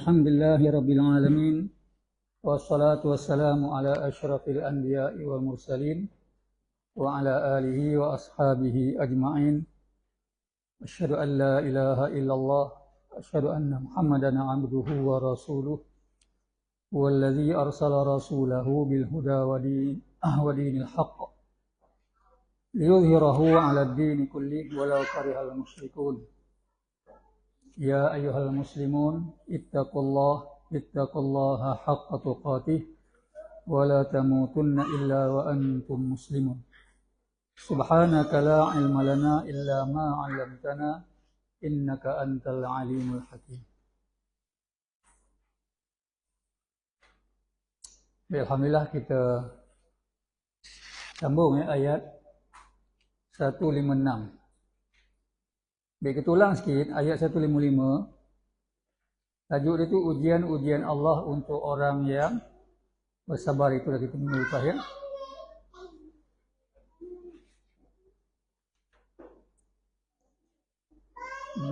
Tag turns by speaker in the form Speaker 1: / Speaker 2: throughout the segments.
Speaker 1: Alhamdulillahi Rabbil Alamin. Wassalatu wassalamu ala asyrafil anbiya'i wal mursalin wa ala alihi wa ashabihi ajma'in. Asyhadu an la ilaha illallah wa asyhadu anna Muhammadan abduhu wa rasuluh. Walladzi arsala rasulahu bil huda wa dinil haqq liyudhhirahu 'ala ad-dini kullih walau karihal musyrikun. Ya ayyuhal muslimun ittaqullaha haqqa tuqatih wa la tamutunna illa wa antum muslimun. Subhanaka la ilma lana illa ma 'allamtana innaka antal alimul hakim. Alhamdulillah, kita sambung ayat 156. Baik, kita ulang sikit ayat 155. Tajuk dia tu ujian-ujian Allah untuk orang yang bersabar. Itu dah kita minggu lepas ya.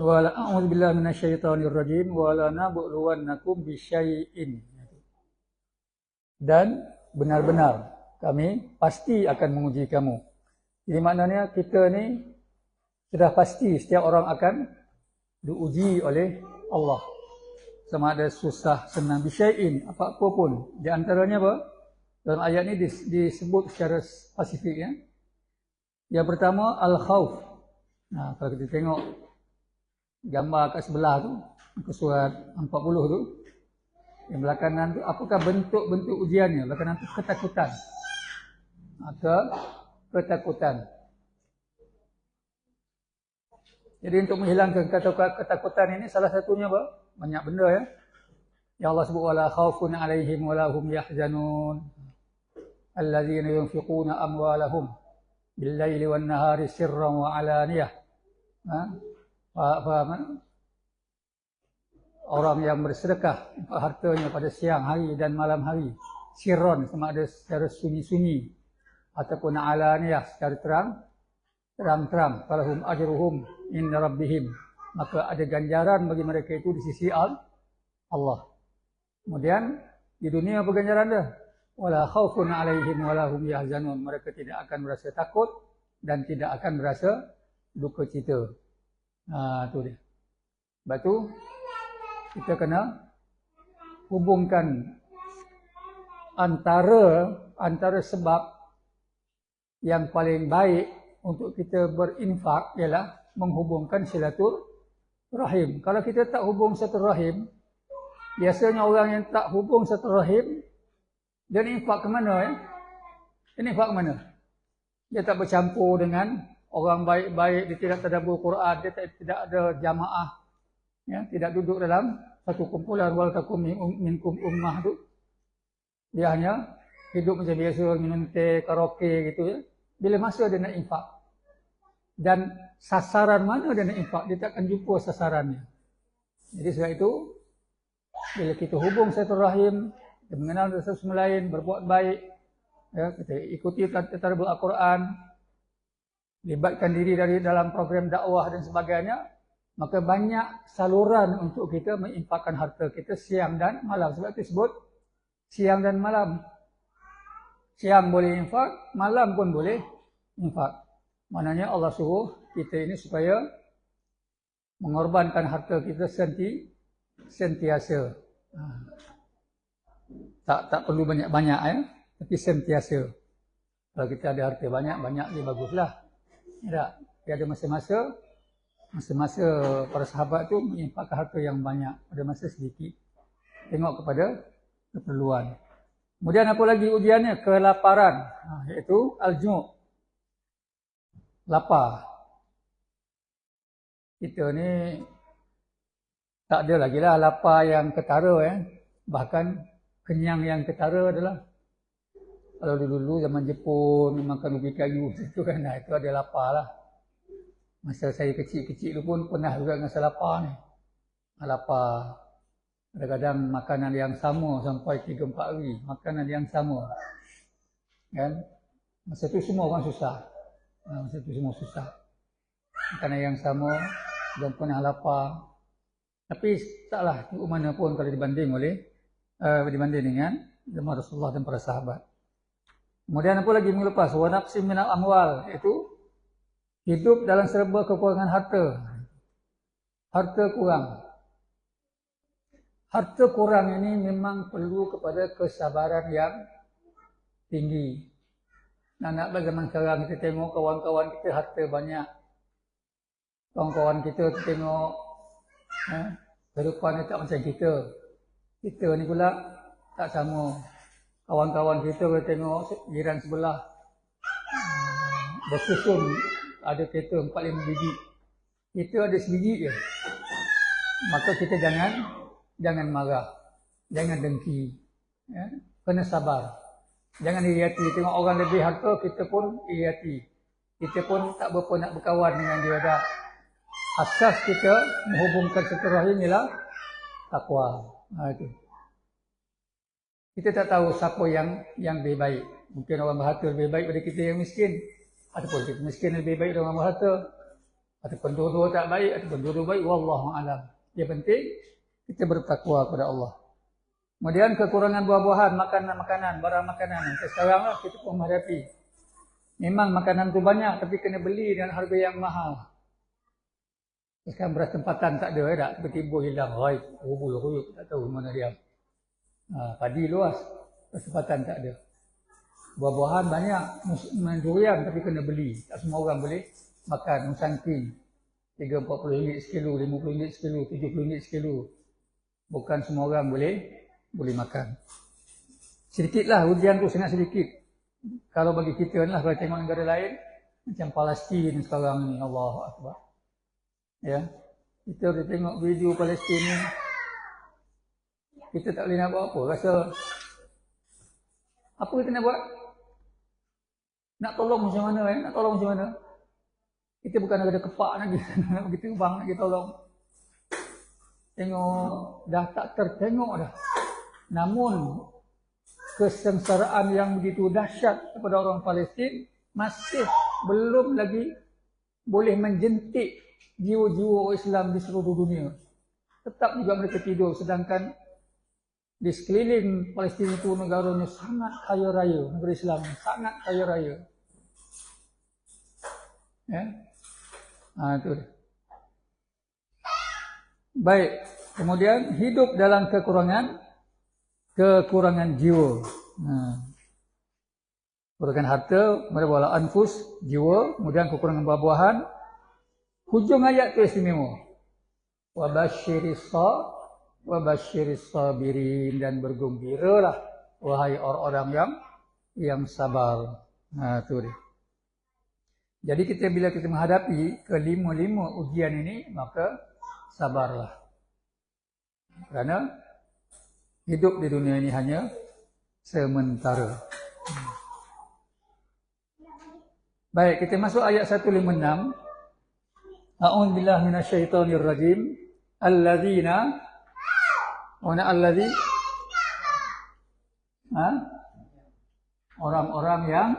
Speaker 1: Wala a'udzu billahi minasyaitonir rajim wala nabluwannakum bisyai'in. Dan benar-benar kami pasti akan menguji kamu. Jadi maknanya kita ni sudah pasti setiap orang akan diuji oleh Allah. Sama ada susah, senang, bisyai'in, apa-apa pun. Di antaranya apa? Dalam ayat ini disebut secara spesifik ya. Yang pertama, al-khawf. Nah, kalau kita tengok gambar kat sebelah tu, muka surat 40 tu, yang belakangan tu, apakah bentuk-bentuk ujiannya? Belakangan tu ketakutan. Ketakutan. Jadi untuk menghilangkan ketakutan ini salah satunya apa? Banyak benda ya. Ya Allah sebut wala khaufun 'alaihim wala hum yahzanun. Alladzina yunfiquna amwalahum bil-laili wan-nahari sirran wa 'alaniyah. Faham? Orang yang bersedekah hartanya pada siang hari dan malam hari, sirran sama ada secara sunyi-sunyi ataupun 'alaniyah secara terang-terang. Falahum ajruhum inda rabbihim, maka ada ganjaran bagi mereka itu di sisi Allah. Kemudian di dunia apa ganjaran dia? Wala khaufun 'alaihim wala hum yahzanun, mereka tidak akan merasa takut dan tidak akan merasa duka cita. Itu dia. Sebab tu kita kena hubungkan antara sebab yang paling baik untuk kita berinfak ialah menghubungkan silaturahim. Kalau kita tak hubung silaturahim, biasanya orang yang tak hubung silaturahim, dia infak ke mana ya? Dia infak ke mana? Dia tak bercampur dengan orang baik-baik, dia tidak tadabbur Quran, dia tidak ada jamaah, ya, tidak duduk dalam satu kumpulan wal takum minkum ummah tu. Dia hanya hidup macam biasa, minum teh, karaoke gitu ya. Bila masa dia nak infak, dan sasaran mana dia nak infak, dia tak akan jumpa sasarannya. Jadi sebab itu, bila kita hubung silaturahim, kita mengenal satu sama lain, berbuat baik, ya, kita ikuti tadabbur Al-Quran, libatkan diri dari dalam program dakwah dan sebagainya, maka banyak saluran untuk kita menginfakkan harta kita siang dan malam. Sebab itu disebut siang dan malam. Siang boleh infak, malam pun boleh infak. Maknanya Allah suruh kita ini supaya mengorbankan harta kita sentiasa. Tak perlu banyak-banyak ya, tapi sentiasa. Kalau kita ada harta banyak dia baguslah. Tak, dia ada masa-masa para sahabat tu menginfakkan harta yang banyak pada masa sedikit. Tengok kepada keperluan. Kemudian apa lagi ujiannya? Kelaparan, iaitu al-ju'. Lapar. Kita ni tak ada lagi lah lapar yang ketara ya. Bahkan kenyang yang ketara adalah kalau dulu zaman Jepun makan ubi kayu itu kan, itu ada lapar lah. Masa saya kecil-kecil tu pun pernah juga rasa lapar ni. Lapar. Kadang-kadang makanan yang sama sampai 3-4 hari, makanan yang sama. Kan? Masa tu semua orang susah. Masa tu semua susah. Makanan yang sama, dan pernah lapar. Tapi taklah tengok mana pun kalau dibanding dengan zaman Rasulullah dan para sahabat. Kemudian apa lagi minggu lepas? Wa naqsim minal amwal, iaitu hidup dalam serba kekurangan harta. Harta kurang. Harta kurang ini memang perlu kepada kesabaran yang tinggi. Nak zaman sekarang kita tengok kawan-kawan kita harta banyak. Kawan-kawan kita tengok kehidupan tak macam kita. Kita ni pula tak sama. Kawan-kawan kita tengok jiran sebelah bersusun ada kereta 4-5 biji. Kita ada sebiji je. Maka kita jangan marah. Jangan dengki. Ya? Kena sabar. Jangan iri hati. Tengok orang lebih harta, kita pun iri hati. Kita pun tak berapa nak berkawan dengan dia dah. Asas kita menghubungkan silaturahim ialah takwa. Itu. Kita tak tahu siapa yang lebih baik. Mungkin orang berharta lebih baik daripada kita yang miskin. Ataupun kita miskin lebih baik daripada orang berharta. Ataupun dua-dua tak baik. Ataupun dua-dua baik. Wallahu'alam. Yang penting, kita bertakwa kepada Allah. Kemudian kekurangan buah-buahan, makanan-makanan, barang makanan. Sekarang lah kita pun menghadapi. Memang makanan tu banyak, tapi kena beli dengan harga yang mahal. Sekarang beras tempatan tak ada tak? Tiba-tiba hilang. Hai, rubul, tak tahu mana dia. Padi luas, kesempatan tak ada. Buah-buahan banyak, durian tapi kena beli. Tak semua orang boleh makan, musangking. 30-40 ringgit sekilo, 50 ringgit sekilo, 70 ringgit sekilo. Bukan semua orang boleh makan. Sedikitlah ujian tu, sangat sedikit. Kalau bagi kita lah, kalau tengok negara lain, macam Palestin sekarang ni, Allahu Akbar. Ya, kita boleh tengok video Palestin ni. Kita tak boleh nak buat apa. Rasa apa kita nak buat? Nak tolong macam mana Nak tolong macam mana? Kita bukan ada kepak lagi. Nak pergi terbang nak kita tolong. Tengok dah tak tertengok dah. Namun kesengsaraan yang begitu dahsyat kepada orang Palestin masih belum lagi boleh menjentik jiwa-jiwa Islam di seluruh dunia. Tetap juga mereka tidur, sedangkan di sekeliling Palestin itu negaranya sangat kaya raya, negara Islam sangat kaya raya. Ya, itu. Baik, kemudian hidup dalam kekurangan jiwa. Kekurangan harta, wala anfus, jiwa, kemudian kekurangan buah-buahan. Hujung ayat itu istimewa. Wa basyiris sabirin, dan bergembiralah wahai orang-orang yang sabar. Itu dia. Jadi bila kita menghadapi kelima-lima ujian ini, maka sabarlah. Kerana hidup di dunia ini hanya sementara. Baik, kita masuk ayat 156. A'udzubillahi minasyaitonir rajim. Alladzina orang-orang yang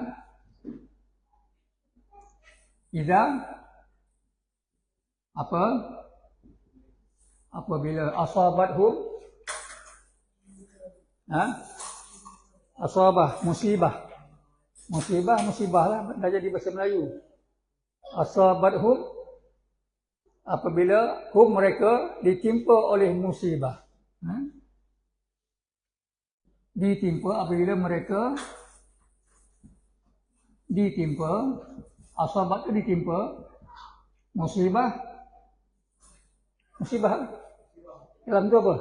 Speaker 1: apabila asabathum asabah musibah lah dah jadi bahasa Melayu. Asabathum apabila mereka ditimpa oleh musibah. Apabila mereka ditimpa, asabat itu ditimpa, musibah dalam tu apa?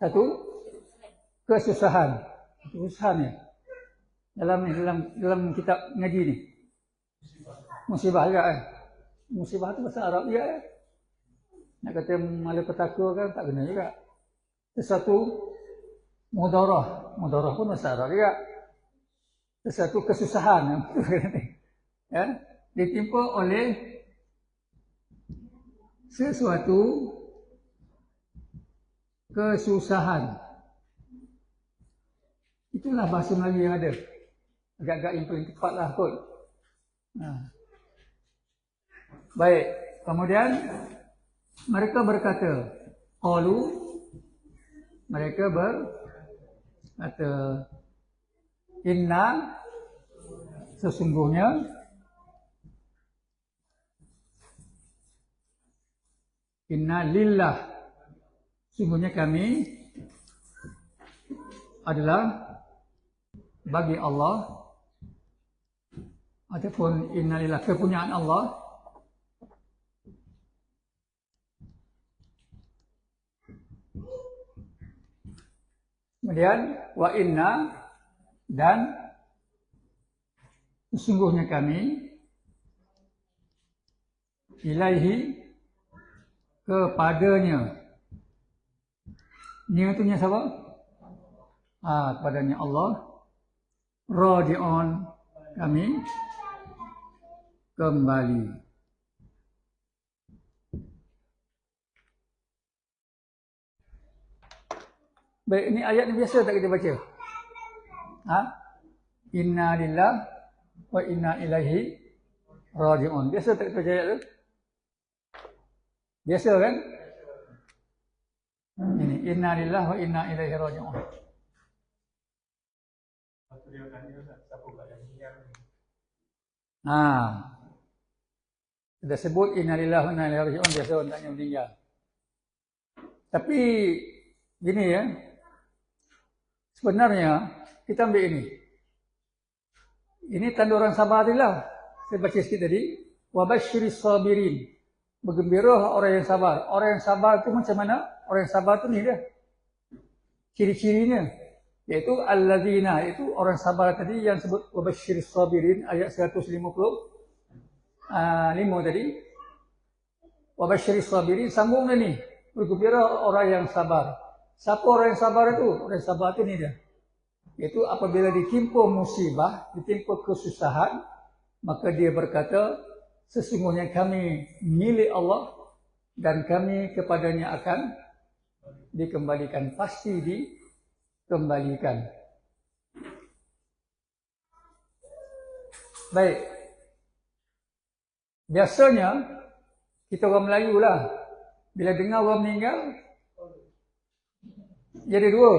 Speaker 1: Satu kesusahan. Ya. Dalam kitab ngaji ni. Musibah juga Musibah tu bahasa Arab juga Nak kata malapetaka kan tak kena juga. Sesuatu mudarah pun bahasa Arab juga. Sesuatu kesusahan ya, ditimpa oleh sesuatu kesusahan. Itulah bahasa Melayu yang ada. Agak-agak yang paling tepat lah kot. Baik, Kemudian mereka berkata, qalu, mereka berkata, inna, sesungguhnya, inna lillah, sesungguhnya kami adalah bagi Allah, ataupun inna lillah, kepunyaan Allah. Kemudian wa inna, dan sesungguhnya kami ilaihi, kepadanya. Ni itu siapa? Kepadanya Allah. Raji'un, kami kembali. Baik, ini ayat ni biasa tak kita baca? Inna lillah wa inna ilaihi raji'un. Biasa tak kita baca ayat tu? Biasa kan? Ini inna lillah wa inna ilaihi raji'un. Sudah sebut inna lillah wa inna ilaihi raji'un, biasa orang tak meninggal. Tapi gini ya, sebenarnya kita ambil ini. Ini tanda orang sabar adalah, saya baca sikit tadi, wa basyiris sabirin. Bergembira orang yang sabar. Orang yang sabar itu macam mana? Orang yang sabar itu ni dia. Ciri-cirinya iaitu allazina, itu orang sabar tadi yang sebut wa basyiris sabirin, ayat 155 tadi. Wa basyiris sabirin, sambung dia ni. Bergembira orang yang sabar. Siapa orang yang sabar itu? Orang yang sabar itu ni dia. Iaitu apabila ditimpa musibah, ditimpa kesusahan, maka dia berkata, sesungguhnya kami milik Allah dan kami kepadanya akan dikembalikan. Pasti dikembalikan. Baik. Biasanya, kita orang Melayu lah, bila dengar orang meninggal, jadi dua.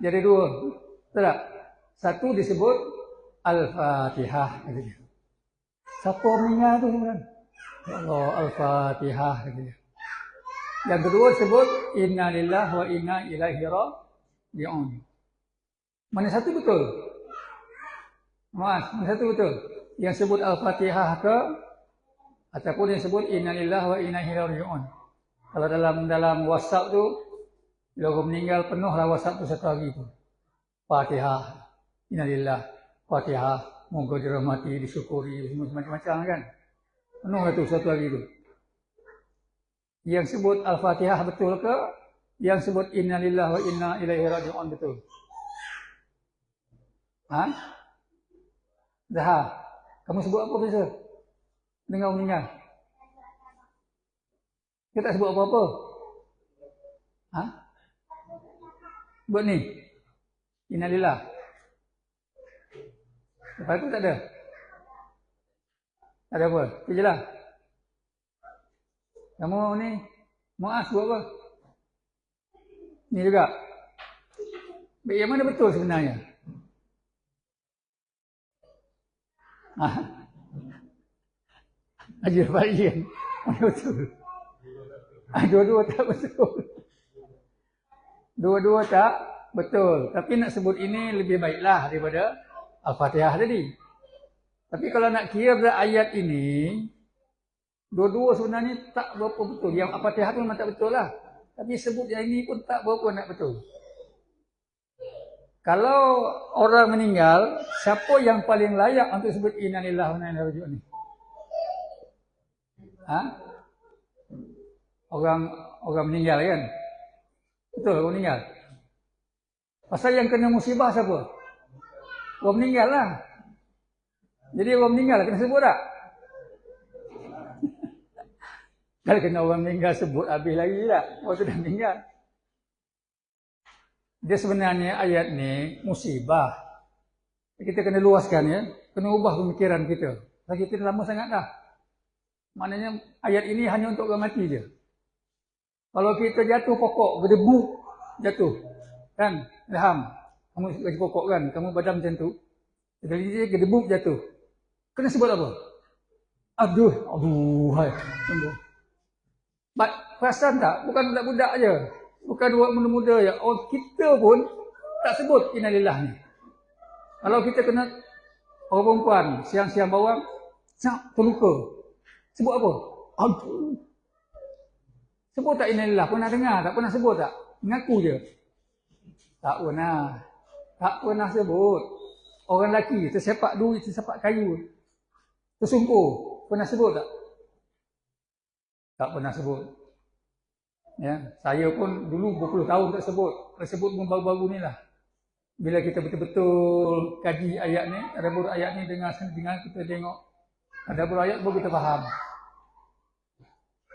Speaker 1: Jadi dua. Betul tak? Satu disebut Al-Fatihah. Siapa meninggal tu sebenarnya? Allah, Al-Fatihah. Yang kedua disebut Inna lillah wa inna ilaihi raji'un. Mana satu betul? Mas, mana satu betul? Yang sebut Al-Fatihah ke? Ataupun yang sebut Inna lillah wa inna ilaihi raji'un. Kalau dalam WhatsApp tu, bila orang meninggal, penuhlah WhatsApp tu satu hari tu. Fatihah, innalillah, Fatihah, moga dirahmati, disyukuri, semua macam-macam kan. Penuhlah tu satu hari tu. Yang sebut Al-Fatihah betul ke? Yang sebut innalillah wa inna ilaihi raji'un betul? Dah. Kamu sebut apa biasa? Dengar orang meninggal. Kita tak sebut apa-apa. Buat ni. Innalillah. Lepas tu tak ada. Tak ada apa. Itu je lah. Kamu ni, Muaz buat apa? Ni juga. Baik, yang mana betul sebenarnya? Haji Fahim. Mana betul? Dua-dua tak betul. Dua-dua tak betul. Tapi nak sebut ini lebih baiklah daripada Al-Fatihah tadi. Tapi kalau nak kira ayat ini, dua-dua sebenarnya tak berapa betul. Yang Al-Fatihah pun memang tak betul lah. Tapi sebut yang ini pun tak berapa nak betul. Kalau orang meninggal, siapa yang paling layak untuk sebut Inna lillahi wa inna ilaihi raji'un ni? Orang meninggal kan? Betul, orang meninggal. Pasal yang kena musibah siapa? Orang meninggal lah. Jadi orang meninggal kena sebut tak? Kalau kena orang meninggal sebut habis lagi tak? Orang tu dah meninggal. Dia sebenarnya ayat ni musibah. Kita kena luaskan ya. Kena ubah pemikiran kita. Sebab kita dah lama sangat dah. Maknanya ayat ini hanya untuk orang mati je. Kalau kita jatuh pokok, berdebuk, jatuh. Kan? Ilham. Kamu gaji pokok kan? Kamu badan macam tu. Sekali dia gedebuk jatuh. Kena sebut apa? Aduh, hai. Sungguh. Perasan tak? Bukan budak-budak je. Bukan buat muda-muda je. Oh, kita pun tak sebut innalillah ni. Kalau kita kena orang perempuan, siang-siang bawang, terluka. Sebut apa? Aduh. Sebut tak innalillah? Pernah dengar tak? Pernah sebut tak? Mengaku je. Tak pernah. Tak pernah sebut. Orang lelaki tersepak duit, tersepak kayu, tersungkur. Pernah sebut tak? Tak pernah sebut. Ya, saya pun dulu berpuluh tahun tak sebut. Kalau sebut pun baru-baru ni lah. Bila kita betul-betul kaji ayat ni, tadabbur ayat ni dengar kita tengok. Tadabbur ayat baru kita faham.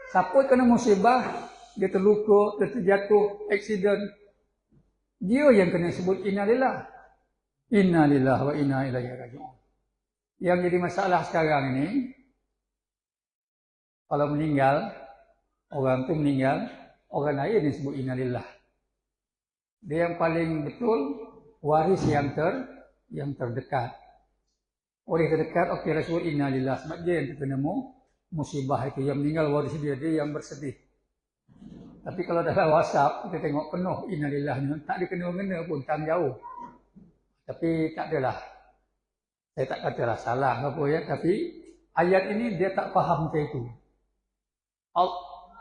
Speaker 1: Siapa kena musibah, dia terluka, dia terjatuh, aksiden, dia yang kena sebut innalillah. Innalillah wa inna ilaihi raji'un. Yang jadi masalah sekarang ini, kalau meninggal, orang tu meninggal, orang lain disebut innalillah. Dia yang paling betul, waris yang terdekat. Orang terdekat, okey lah sebut innalillah. Sebab dia yang terkena musibah itu. Yang meninggal waris dia yang bersedih. Tapi kalau dalam WhatsApp, kita tengok penuh innalillah ni. Tak dikena-kena pun, tak jauh. Tapi tak adalah. Saya tak katalah salah apa ya. Tapi ayat ini dia tak faham macam itu.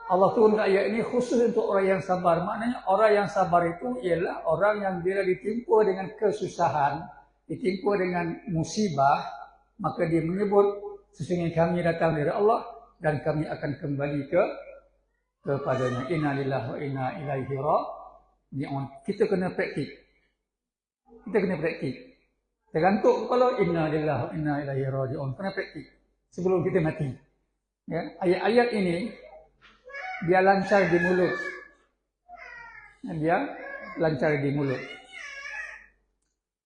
Speaker 1: Allah turunkan ayat ini khusus untuk orang yang sabar. Maknanya orang yang sabar itu ialah orang yang bila ditimpa dengan kesusahan, ditimpa dengan musibah, maka dia menyebut sesungguhnya kami datang dari Allah dan kami akan kembali kepadanya. Inna lillahi wa inna ilaihi raji'un. Kita kena praktik. Kita kena praktik. Tergantung kepala inna lillahi wa inna ilaihi raji'un. Kena praktik sebelum kita mati. Ya, ayat-ayat ini dia lancar di mulut. Dia lancar di mulut.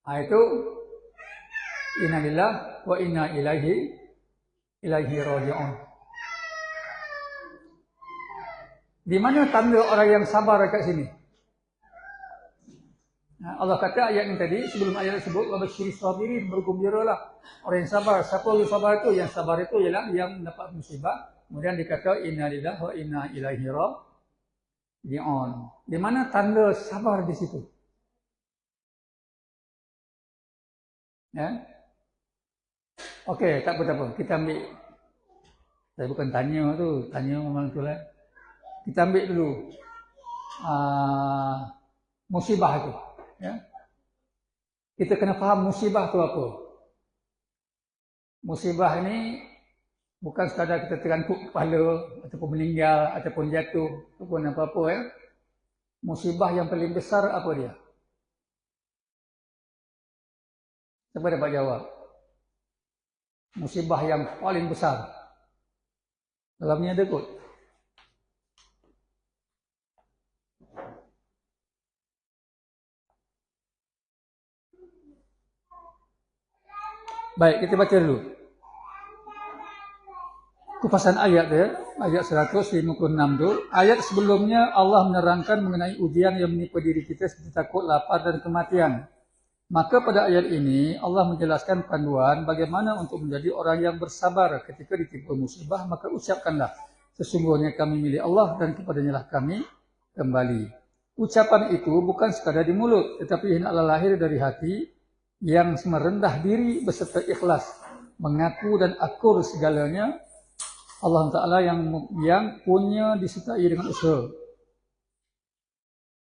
Speaker 1: Itu inna lillahi wa inna ilaihi raji'un. Di mana tanda orang yang sabar dekat sini? Allah kata ayat ini tadi, sebelum ayat tersebut, wabasyiris sabirin, bergembiralah orang yang sabar. Siapa yang sabar itu? Yang sabar itu ialah yang mendapat musibah. Kemudian dikata inna lillahi wa inna ilaihi raji'un. Di mana tanda sabar di situ? Ya. Okey, tak apa-apa. Kita ambil. Saya bukan tanya tu, tanya memang tu lah. Kita ambil dulu musibah itu. Ya. Kita kena faham musibah itu apa. Musibah ini bukan sekadar kita terangkuk kepala ataupun meninggal ataupun jatuh ataupun apa-apa ya. Musibah yang paling besar apa dia? Siapa dapat jawab? Musibah yang paling besar. Dalamnya ada kot. Baik, kita baca dulu. Kupasan ayat ya, ayat 156 tu. Ayat sebelumnya Allah menerangkan mengenai ujian yang menimpa diri kita seperti takut, lapar dan kematian. Maka pada ayat ini Allah menjelaskan panduan bagaimana untuk menjadi orang yang bersabar ketika ditimpa musibah. Maka ucapkanlah, sesungguhnya kami milik Allah dan kepadanya lah kami kembali. Ucapan itu bukan sekadar di mulut, tetapi hendaklah lahir dari hati yang merendah diri beserta ikhlas, mengaku dan akur segalanya Allah Ta'ala yang punya disertai dengan usaha.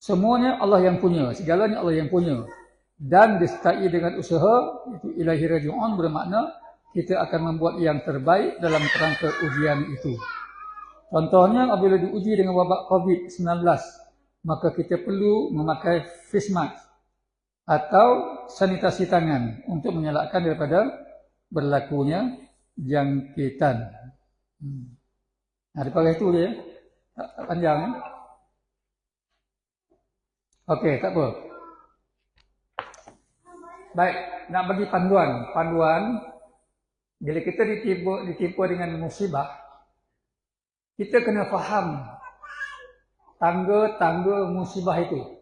Speaker 1: Semuanya Allah yang punya, segalanya Allah yang punya. Dan disertai dengan usaha, itu ilahi raji'un, bermakna kita akan membuat yang terbaik dalam kerangka ujian itu. Contohnya apabila diuji dengan wabak COVID-19, maka kita perlu memakai face mask atau sanitasi tangan untuk mengelakkan daripada berlakunya jangkitan. Daripada itu dia, tak panjang ya. Okey, tak apa. Baik, nak bagi panduan. Panduan, bila kita ditimpa dengan musibah, kita kena faham tangga-tangga musibah itu.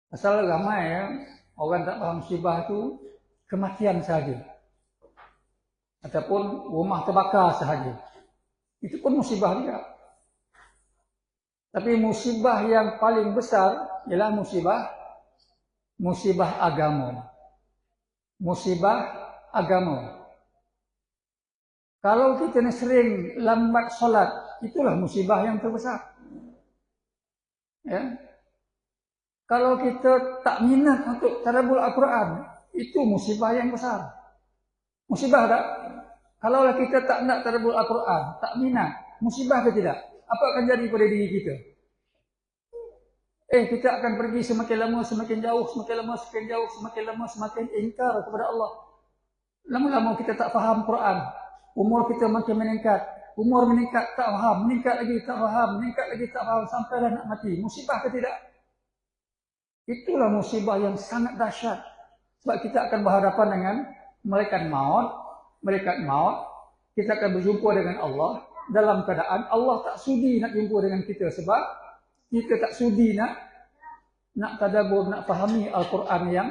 Speaker 1: Pasal ramai orang tak faham musibah itu kematian sahaja. Ataupun rumah terbakar sahaja. Itu pun musibah juga. Tapi musibah yang paling besar ialah musibah agama. Musibah agama. Kalau kita ni sering lambat solat, itulah musibah yang terbesar. Ya. Kalau kita tak minat untuk tadabbur Al-Quran, itu musibah yang besar. Musibah tak? Kalau kita tak nak tadabbur Al-Quran, tak minat, musibah ke tidak? Apa akan jadi pada diri kita? Kita akan pergi semakin lama, semakin jauh, semakin lama, semakin jauh, semakin lama, semakin ingkar kepada Allah. Lama-lama kita tak faham Quran. Umur kita makin meningkat. Umur meningkat, tak faham. Meningkat lagi, tak faham. Meningkat lagi, tak faham. Sampailah nak mati. Musibah ke tidak? Itulah musibah yang sangat dahsyat. Sebab kita akan berhadapan dengan malaikat maut. Malaikat maut. Kita akan berjumpa dengan Allah. Dalam keadaan Allah tak sudi nak jumpa dengan kita. Sebab kita tak sudi nak tadabbur, nak fahami Al-Quran yang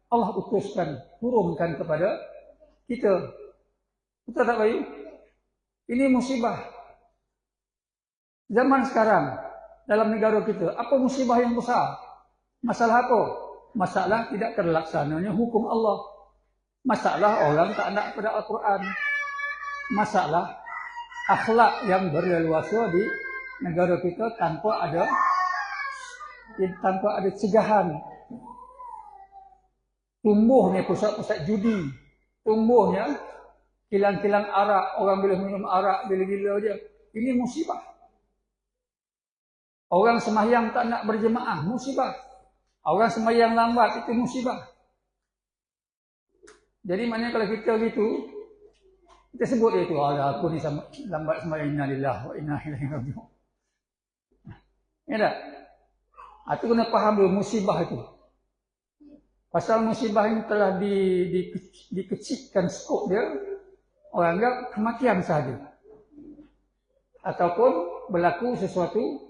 Speaker 1: Allah utuskan, turunkan kepada kita. Betul tak Bayu? Ini musibah. Zaman sekarang, dalam negara kita, apa musibah yang besar? Masalah apa? Masalah tidak terlaksananya hukum Allah. Masalah orang tak nak pada Al-Quran. Masalah akhlak yang berleluasa di negara kita tanpa ada cegahan. Tumbuhnya pusat-pusat judi, tumbuhnya kilang-kilang arak, orang boleh minum arak gila-gila dia. Ini musibah. Orang sembahyang tak nak berjemaah, musibah. Orang sembahyang lambat, itu musibah. Jadi maknanya kalau kita gitu, kita sebut dia tu, aku ni lambat sembahyang, inna lillahi wa inna ilaihi raji'un. Ya tak? Itu kena faham dulu musibah itu. Pasal musibah ini telah dikecilkan skop dia, orang anggap kematian sahaja. Ataupun berlaku sesuatu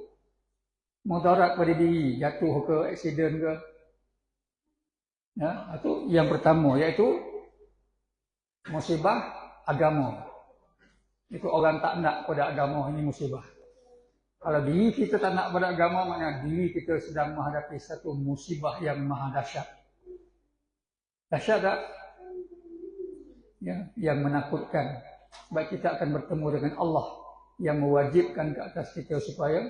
Speaker 1: mudarat pada diri, jatuh ke, aksiden ke. Ya, itu yang pertama, iaitu musibah agama. Itu orang tak nak pada agama, ini musibah. Kalau diri kita tak nak pada agama, maknanya diri kita sedang menghadapi satu musibah yang maha dahsyat. Dahsyat tak? Ya, yang menakutkan. Sebab kita akan bertemu dengan Allah yang mewajibkan ke atas kita supaya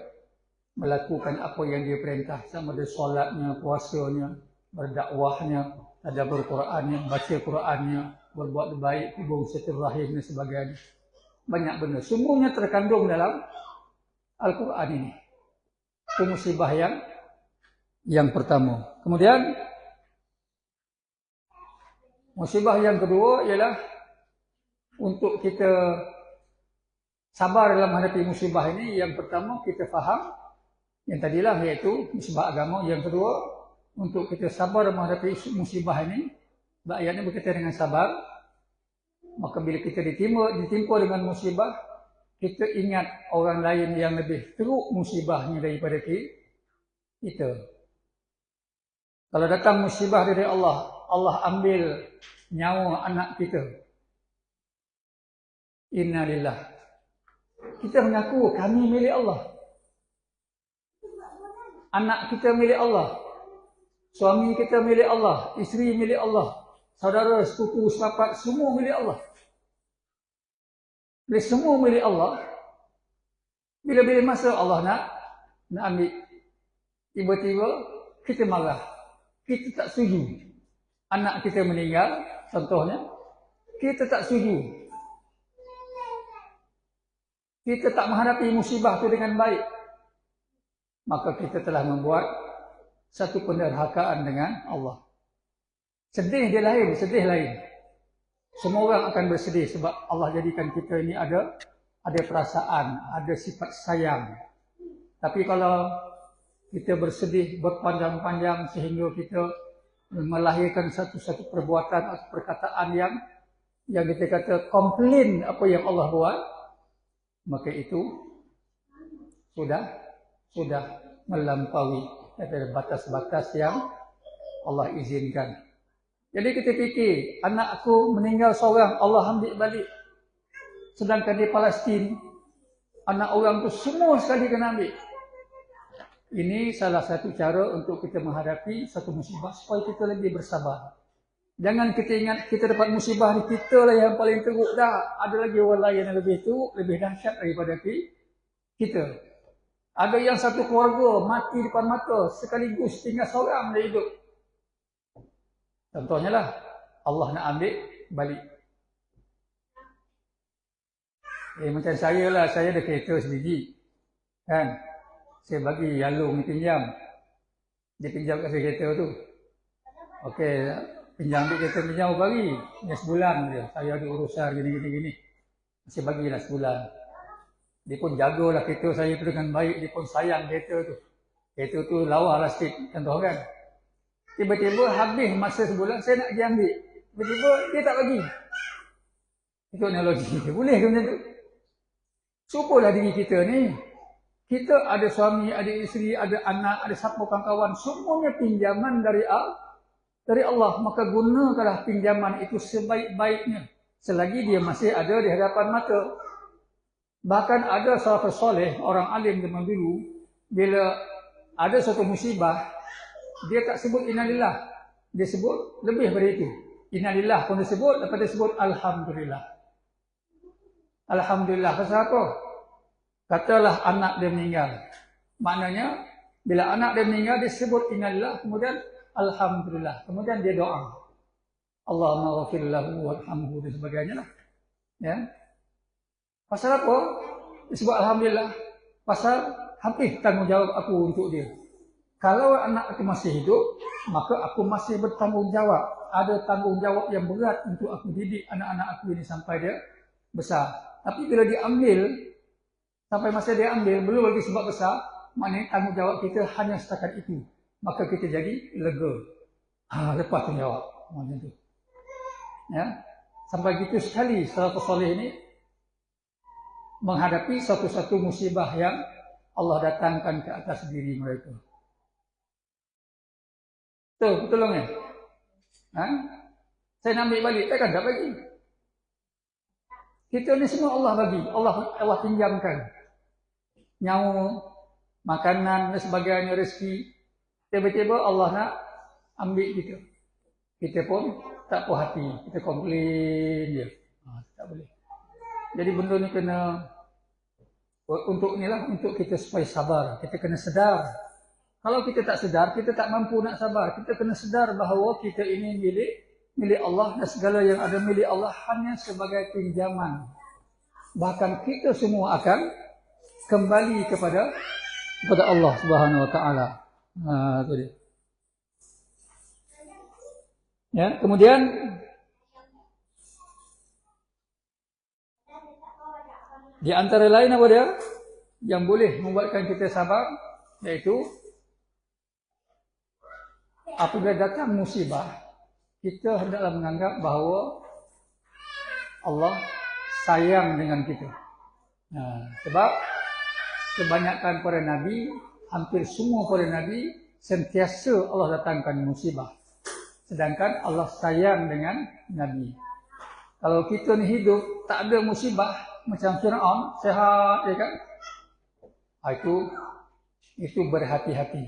Speaker 1: melakukan apa yang dia perintah. Sama ada solatnya, puasanya, berdakwahnya, tadabbur Qurannya, baca Qurannya, berbuat baik, hubung silaturahim dan sebagainya. Banyak benda. Semuanya terkandung dalam Al-Quran ini. Itu musibah yang pertama. Kemudian musibah yang kedua ialah untuk kita sabar dalam menghadapi musibah ini. Yang pertama kita faham yang tadilah, iaitu musibah agama. Yang kedua, untuk kita sabar menghadapi musibah ini. Sebab ayatnya berkaitan dengan sabar. Maka bila kita ditimpa dengan musibah, kita ingat orang lain yang lebih teruk musibahnya daripada kita. Kalau datang musibah dari Allah, Allah ambil nyawa anak kita. Innalillah. Kita mengaku kami milik Allah. Anak kita milik Allah. Suami kita milik Allah. Isteri milik Allah. Saudara, sepupu, sahabat, semua milik Allah. Bila semua milik Allah, bila-bila masa Allah nak ambil, tiba-tiba kita marah. Kita tak setuju. Anak kita meninggal, contohnya, kita tak setuju. Kita tak menghadapi musibah itu dengan baik. Maka kita telah membuat satu penderhakaan dengan Allah. Sedih dia lain, sedih lain. Semua orang akan bersedih sebab Allah jadikan kita ini ada perasaan, ada sifat sayang. Tapi kalau kita bersedih berpanjang-panjang sehingga kita melahirkan satu perbuatan atau perkataan yang kita kata komplain apa yang Allah buat, maka itu sudah melampaui daripada batas-batas yang Allah izinkan. Jadi kita fikir, anak aku meninggal seorang, Allah ambil balik. Sedangkan di Palestin, anak orang tu semua sekali kena ambil. Ini salah satu cara untuk kita menghadapi satu musibah supaya kita lebih bersabar. Jangan kita ingat kita dapat musibah ni, kita lah yang paling teruk. Dah, ada lagi orang lain yang lebih teruk, lebih dahsyat daripada kita. Ada yang satu keluarga mati depan mata, sekaligus tinggal seorang dia hidup. Contohnya lah, Allah nak ambil balik. Macam saya lah, saya ada kereta sebiji. Kan? Saya bagi Yalung ni pinjam. Dia pinjam kat saya kereta tu. Okey, pinjam duit kereta pinjam bagi. Dia sebulan je. Saya ada urusan gini. Saya bagilah sebulan. Dia pun jagalah kereta saya tu dengan baik. Dia pun sayang kereta tu. Kereta tu lawa lah sikit. Contoh kan. Tiba-tiba habis masa sebulan, saya nak pergi ambil. Tiba-tiba dia tak bagi. Itu analogi. Boleh ke macam tu? Cubalah diri kita ni. Kita ada suami, ada isteri, ada anak, ada siapa kawan-kawan. Semuanya pinjaman dari Allah. Maka gunakanlah pinjaman itu sebaik-baiknya. Selagi dia masih ada di hadapan mata. Bahkan ada salafus soleh, orang alim zaman dulu, bila ada satu musibah, dia tak sebut innalillah. Dia sebut lebih daripada itu. Innalillah pun dia sebut, lepas dia sebut Alhamdulillah. Alhamdulillah. Pasal apa? Katalah anak dia meninggal. Maknanya, bila anak dia meninggal, dia sebut innalillah, kemudian Alhamdulillah. Kemudian dia doa. Allahumma ghafir lahu warhamhu dan sebagainya lah. Ya. Pasal apa? Disebut Alhamdulillah. Pasal habis tanggungjawab aku untuk dia. Kalau anak itu masih hidup, maka aku masih bertanggungjawab. Ada tanggungjawab yang berat untuk aku didik anak-anak aku ini sampai dia besar. Tapi bila diambil, sampai masa dia ambil, belum lagi sebab besar, maknanya tanggungjawab kita hanya setakat itu. Maka kita jadi lega. Lepas tanggungjawab. Macam itu. Ya. Sampai gitu sekali salafus soleh ini menghadapi satu-satu musibah yang Allah datangkan ke atas diri mereka. Betul tolong ya? Saya nak ambil balik, takkan tak bagi. Kita ni semua Allah bagi, Allah pinjamkan. Nyawa, makanan dan sebagainya, rezeki. Tiba-tiba Allah nak ambil kita. Kita pun tak puas hati, kita komplain je. Tak boleh. Jadi benda ni kena untuk kita supaya sabar. Kita kena sedar. Kalau kita tak sedar, kita tak mampu nak sabar. Kita kena sedar bahawa kita ini milik Allah dan segala yang ada milik Allah hanya sebagai pinjaman. Bahkan kita semua akan kembali kepada Allah Subhanahu Wa Taala. Itu dia. Ya, kemudian di antara lain apa dia yang boleh membuatkan kita sabar, iaitu apabila datang musibah, kita hendaklah menganggap bahawa Allah sayang dengan kita. Sebab kebanyakan para nabi, hampir semua para nabi, sentiasa Allah datangkan musibah. Sedangkan Allah sayang dengan nabi. Kalau kita ni hidup tak ada musibah macam Fir'aun, sehat ya kan? Itu berhati-hati.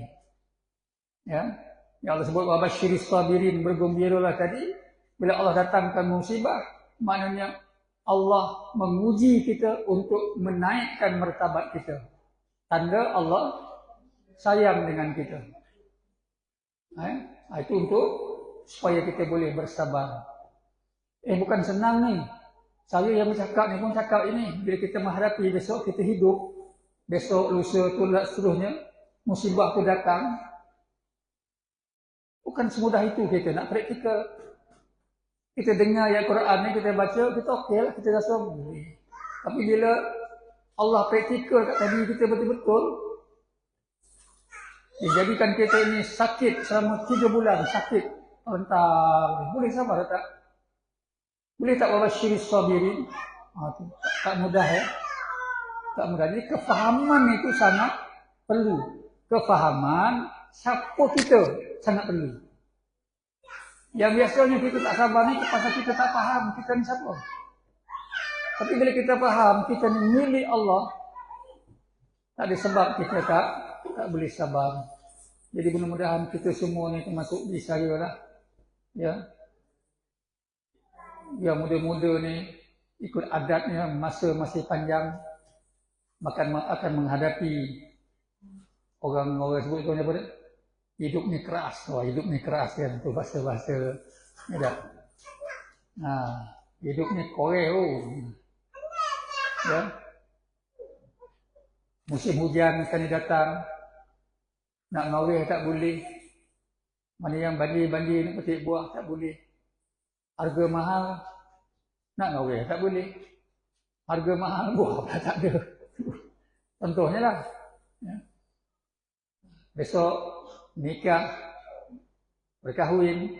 Speaker 1: Ya. Yang Allah sebut wabasyiris sabirin, bergembiralah tadi. Bila Allah datangkan musibah, maknanya Allah menguji kita untuk menaikkan martabat kita. Tanda Allah sayang dengan kita. Itu untuk supaya kita boleh bersabar. Bukan senang ni. Saya yang bercakap ni pun cakap ini. Bila kita menghadapi besok kita hidup, besok, lusa, tulah, seterusnya, musibah tu datang. Bukan semudah itu kita nak praktikal. Kita dengar ayat Quran ni, kita baca, kita okey lah, kita rasa boleh. Tapi bila Allah praktikal kat tadi kita betul-betul, dijadikan kita ini sakit selama 3 bulan, sakit. Entah, boleh sabar tak? Boleh tak wabasyiris sabirin? Tak mudah ya. Tak mudah. Jadi kefahaman itu sangat perlu. Kefahaman siapa kita sangat perlu. Yang biasanya kita tak sabar ni pasal kita tak faham kita ni siapa. Tapi bila kita faham kita ni milik Allah, tak ada sebab kita tak boleh sabar. Jadi mudah-mudahan kita semua ni termasuk diri saya lah. Ya. Yang muda-muda ni ikut adatnya masa masih panjang akan menghadapi orang-orang sebut itu apa dia? Hidup ni keras. Wah, hidup ni keras kan. Itu bahasa-bahasa ni dah. Hidup ni korek Ya. Musim hujan akan datang. Nak ngawih tak boleh. Mana yang banjir-banjir nak petik buah tak boleh. Harga mahal. Nak ngawih tak boleh. Harga mahal buah pula tak ada. Contohnya lah. Ya. Besok nikah, berkahwin,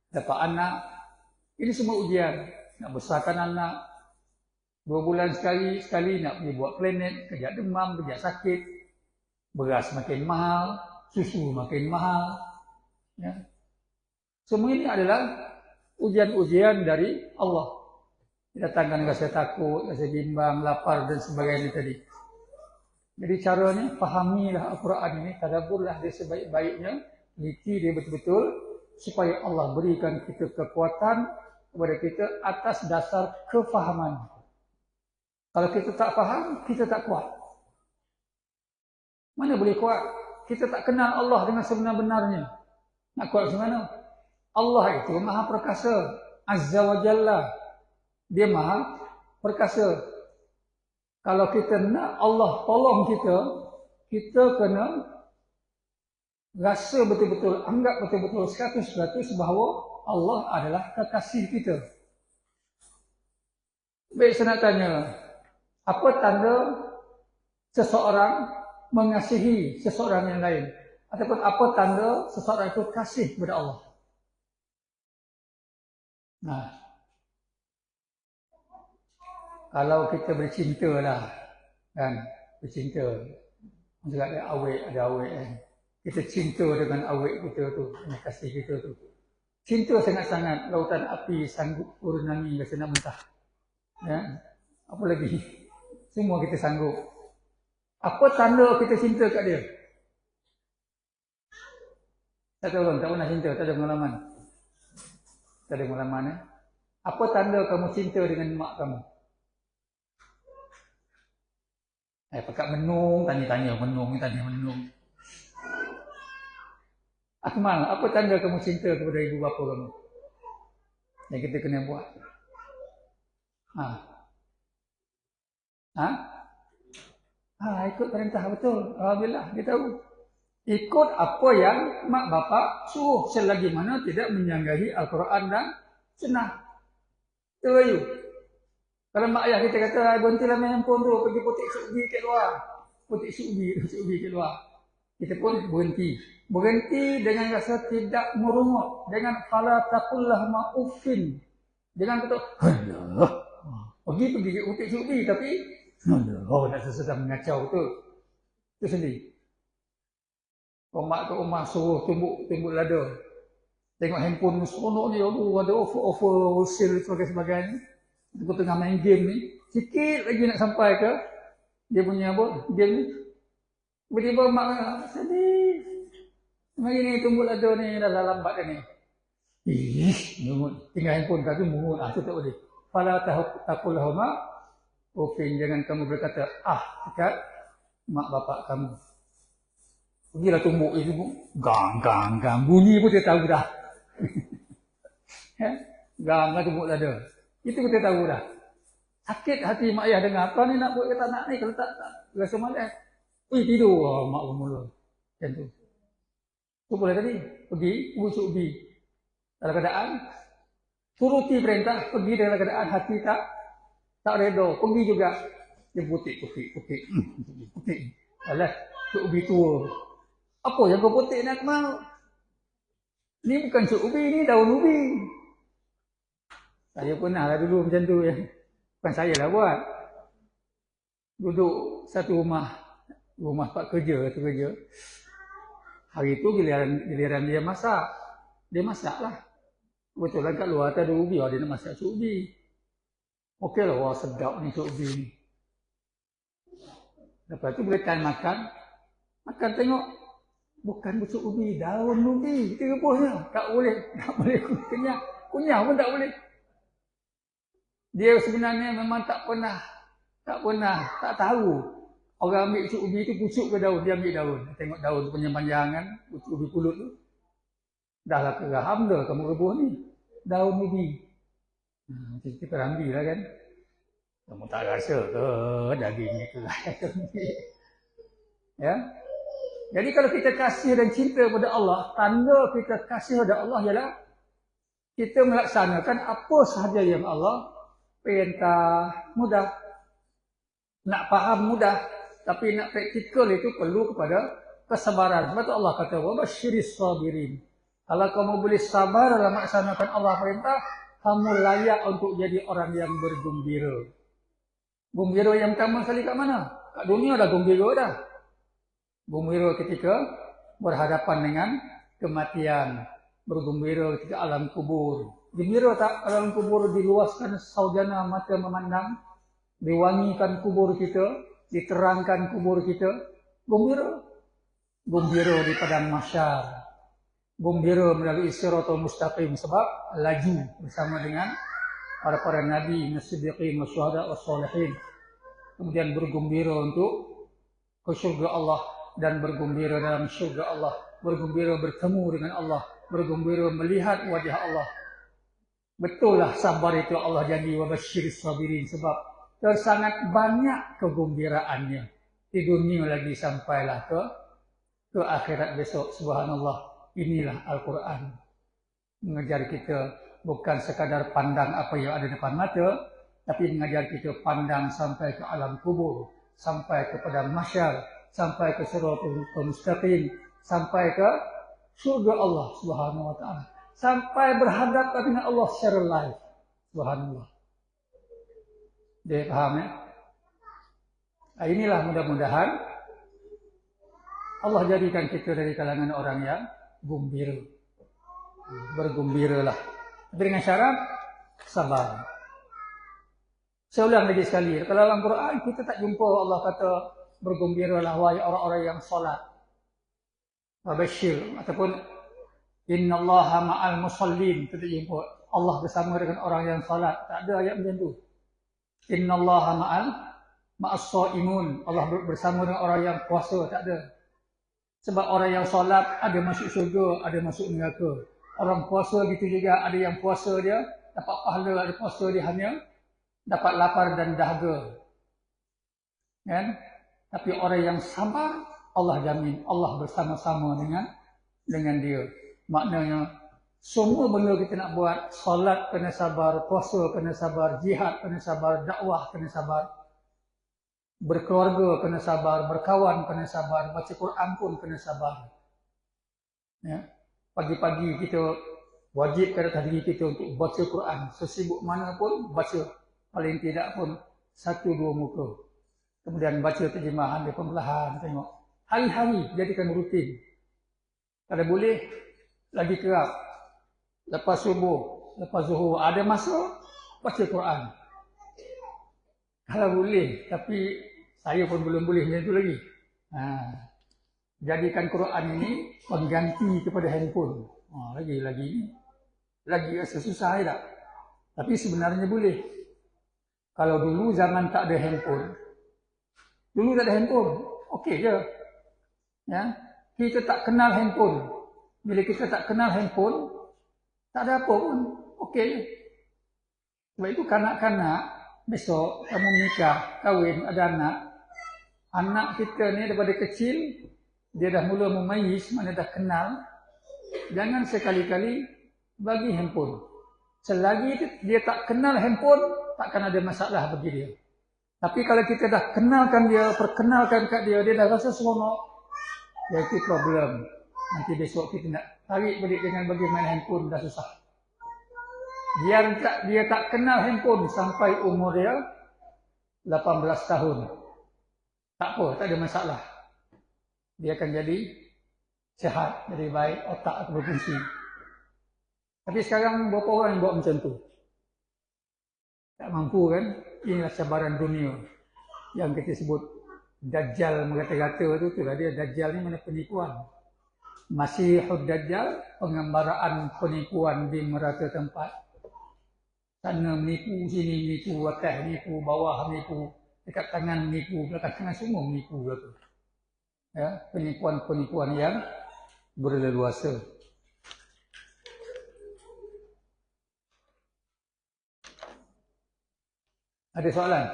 Speaker 1: dapat anak. Ini semua ujian. Nak besarkan anak. 2 bulan sekali nak pergi buat planet, kejap demam, kejap sakit. Beras makin mahal, susu makin mahal. Ya. Semua ini adalah ujian-ujian dari Allah. Datangkan rasa takut, rasa bimbang, lapar dan sebagainya tadi. Jadi caranya, fahamilah Al-Quran ini, tadabburlah dia sebaik-baiknya, teliti dia betul-betul, supaya Allah berikan kita kekuatan kepada kita atas dasar kefahaman. Kalau kita tak faham, kita tak kuat. Mana boleh kuat? Kita tak kenal Allah dengan sebenar-benarnya. Nak kuat macam mana? Allah itu Maha Perkasa, Azza wa Jalla. Dia Maha Perkasa. Kalau kita nak Allah tolong kita kena rasa betul-betul, anggap betul-betul 100% bahawa Allah adalah kekasih kita. Baik, saya nak tanya, apa tanda seseorang mengasihi seseorang yang lain? Ataupun apa tanda seseorang itu kasih kepada Allah? Nah, kalau kita bercinta lah, kan, bercinta, juga ada awet kan. Kita cinta dengan awet kita tu, dengan kasih kita tu. Cinta sangat-sangat, lautan api sanggup berenangi rasa nak mentah. Ya, apa lagi? Semua kita sanggup. Apa tanda kita cinta kat dia? Tak tahu kan, tak pernah cinta, tak ada pengalaman. Tak ada pengalaman. Apa tanda kamu cinta dengan mak kamu? Pekat menung, tanya-tanya, menung. Akmal, apa tanda kamu cinta kepada ibu bapa kamu? Yang kita kena buat. Ikut perintah betul. Alhamdulillah, dia tahu. Ikut apa yang mak bapak suruh selagi mana tidak menyanggahi Al-Quran dan Sunnah. Itu ayu. Kalau mak ayah kita kata, berhentilah main handphone tu, pergi potik subi ke luar. Potik subi ke luar. Kita pun berhenti. Berhenti dengan rasa tidak merungut. Dengan fala taqullah ma'uffin. Jangan kata, alah. Pergi potik subi, tapi nak sesedang mengacau betul. Itu sendiri. Mak tu rumah suruh tumbuk lada. Tengok handphone seronok ni, ada offer sale sebagainya. Aku tengah main game ni, sikit lagi nak sampai ke dia punya apa, game ni. Tiba-tiba mak sedih. Mari ni tumbuk lada ni dah lambat dah ni. Tinggal handphone kaki mungut. Itu tak boleh. Fala taqulhuma uffin, jangan kamu berkata dekat mak bapak kamu. Pergilah tumbuk itu, gang. Bunyi pun dia tahu dah. Gang lah tumbuk lada. Itu kita tahu dah. Sakit hati mak ayah dengar. Apa ni nak buat kata nak ni? Kalau tak rasa malas. Tidur mak bermula. Macam tu. Tu boleh tadi. Pergi, busuk ubi. Dalam keadaan turuti perintah. Pergi dalam keadaan hati tak reda. Pergi juga. Dia putik. Alah, suk ubi tua. Apa yang kau putik nak mau? Ni bukan suk ubi, ni daun ubi. Saya pernah lah dulu macam tu ya. Bukan saya lah buat. duduk satu rumah pak kerja tu kerja. Hari tu giliran dia masak. Dia masaklah. Kebetulan kat luar tu ada ubi, dia nak masak sup ubi. Okey lah, wah sedap ni sup ubi ni. Lepas tu bila time makan tengok bukan sup ubi, daun ubi kita rebusnya. Tak boleh kenyang. Kunyah pun tak boleh. Dia sebenarnya memang tak tahu. Orang ambil sup ubi tu pucuk ke daun, dia ambil daun. Tengok daun tu punya panjangan, pucuk ubi pulut tu. Dah lah keraham dah kamu rebus ni. Daun ubi. Kita ambil lah kan. Kamu tak rasa ke dagingnya kerah. Ya. Jadi kalau kita kasih dan cinta kepada Allah, tanda kita kasih kepada Allah ialah kita melaksanakan apa sahaja yang Allah perintah, mudah. Nak faham mudah, tapi nak praktikal itu perlu kepada kesabaran. Sebab tu Allah kata, "Wabasyiris sabirin." Kalau kamu boleh sabar dalam melaksanakan Allah perintah, kamu layak untuk jadi orang yang bergembira. Gembira yang pertama kali kat mana? Kat dunia dah gembira dah. Gembira ketika berhadapan dengan kematian. Bergembira ketika alam kubur. Gembira tak alam kubur diluaskan saujana mata memandang? Diwangikan kubur kita, diterangkan kubur kita. Gembira. Gembira di padang mahsyar. Gembira melalui siratal mustaqim sebab laju bersama dengan para nabi, as-siddiqin, wasyuhada, wassalihin. Kemudian bergembira untuk ke syurga Allah dan bergembira dalam syurga Allah, bergembira bertemu dengan Allah, bergembira melihat wajah Allah. Betul lah sabar itu Allah janji wabasyiris sabirin sebab tersangat banyak kegembiraannya di dunia lagi sampailah ke akhirat besok. Subhanallah. Inilah Al-Quran. Mengajar kita bukan sekadar pandang apa yang ada depan mata, tapi mengajar kita pandang sampai ke alam kubur, sampai ke padang mahsyar, sampai ke siratal mustaqim, sampai ke surga Allah Subhanahu wa taala, sampai berhadapan dengan Allah secara live. Subhanallah. Dia faham ya? Inilah mudah-mudahan Allah jadikan kita dari kalangan orang yang gembira. Bergembiralah. Tapi dengan syarat sabar. Saya ulang lagi sekali. Kalau dalam Quran kita tak jumpa Allah kata bergembiralah wahai orang-orang yang solat. Wabasyir ataupun innallaha ma'al musallin. Kita tak jumpa Allah bersama dengan orang yang solat. Tak ada ayat macam tu. Innallaha ma'as shaimun. Allah bersama dengan orang yang puasa. Tak ada. Sebab orang yang solat ada masuk syurga, ada masuk neraka. Orang puasa gitu juga, ada yang puasa dia dapat pahala, ada puasa dia hanya dapat lapar dan dahaga. Kan? Tapi orang yang sabar, Allah jamin, Allah bersama-sama dengan dia. Maknanya semua benda kita nak buat, solat kena sabar, puasa kena sabar, jihad kena sabar, dakwah kena sabar. Berkeluarga kena sabar, berkawan kena sabar, baca Quran pun kena sabar. Ya. Pagi-pagi kita wajib pada diri kita untuk baca Quran. Sesibuk mana pun baca. Paling tidak pun 1-2 muka. Kemudian baca terjemahan dia perlahan tengok. Hari-hari jadikan rutin. Kalau boleh lagi kerap. Lepas subuh, lepas zuhur ada masa baca Quran. Kalau boleh, tapi saya pun belum boleh macam itu lagi. Jadikan Quran ini pengganti kepada handphone. Lagi rasa susah tak? Tapi sebenarnya boleh. Kalau dulu zaman tak ada handphone. Dulu tak ada handphone, okey je. Ya, kita tak kenal handphone. Bila kita tak kenal handphone, tak ada apa pun, okey je. Sebab itu kanak-kanak besok kamu nikah, kahwin, ada anak. Anak kita ni daripada kecil, dia dah mula memayis, mana dah kenal. Jangan sekali-kali bagi handphone. Selagi dia tak kenal handphone, takkan ada masalah bagi dia. Tapi kalau kita dah kenalkan dia, perkenalkan kat dia, dia dah rasa seronok, ya itu problem. Nanti besok kita nak tarik balik dengan bagi main handphone, dah susah. Dia tak kenal handphone sampai umur dia 18 tahun. tak apa, tak ada masalah. Dia akan jadi sihat, jadi baik, otak akan berfungsi. Tapi sekarang berapa orang yang buat macam tu? Tak mampu kan? Inilah cabaran dunia yang kita sebut Dajjal mengata-kata tu, itulah dia. Dajjal ni mana penipuan. Masihud Dajjal, penggambaraan penipuan di merata tempat. Sana menipu, sini menipu, atas menipu, bawah menipu, dekat tangan menipu, belakang tangan semua menipu tu. Ya, penipuan-penipuan yang berleluasa. Ada soalan?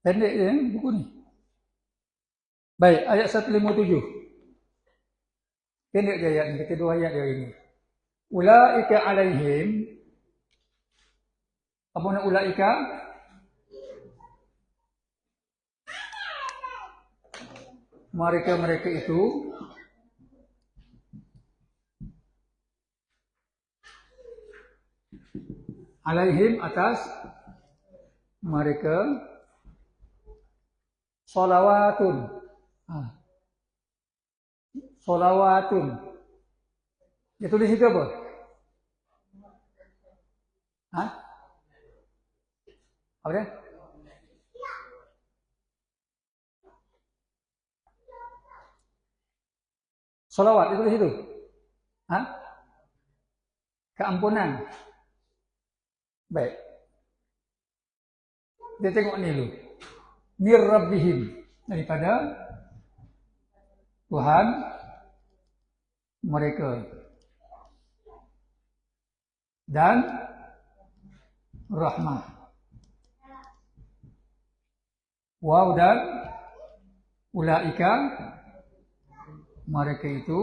Speaker 1: Pendek je buku ni. Baik, ayat 157. Pendek je ayat ni, kita 2 ayat dia ini. Ulaika alaihim. Apa nak ulaika? Mereka itu alaihim atas mereka salawatun. Salawatun. Dia tulis itu apa? Apa dia? Salawat, dia tulis itu. Keampunan. Baik. Dia tengok ni dulu. Mir Rabbihim. Daripada Tuhan mereka. Dan rahmah. Waw dan ulaika mereka itu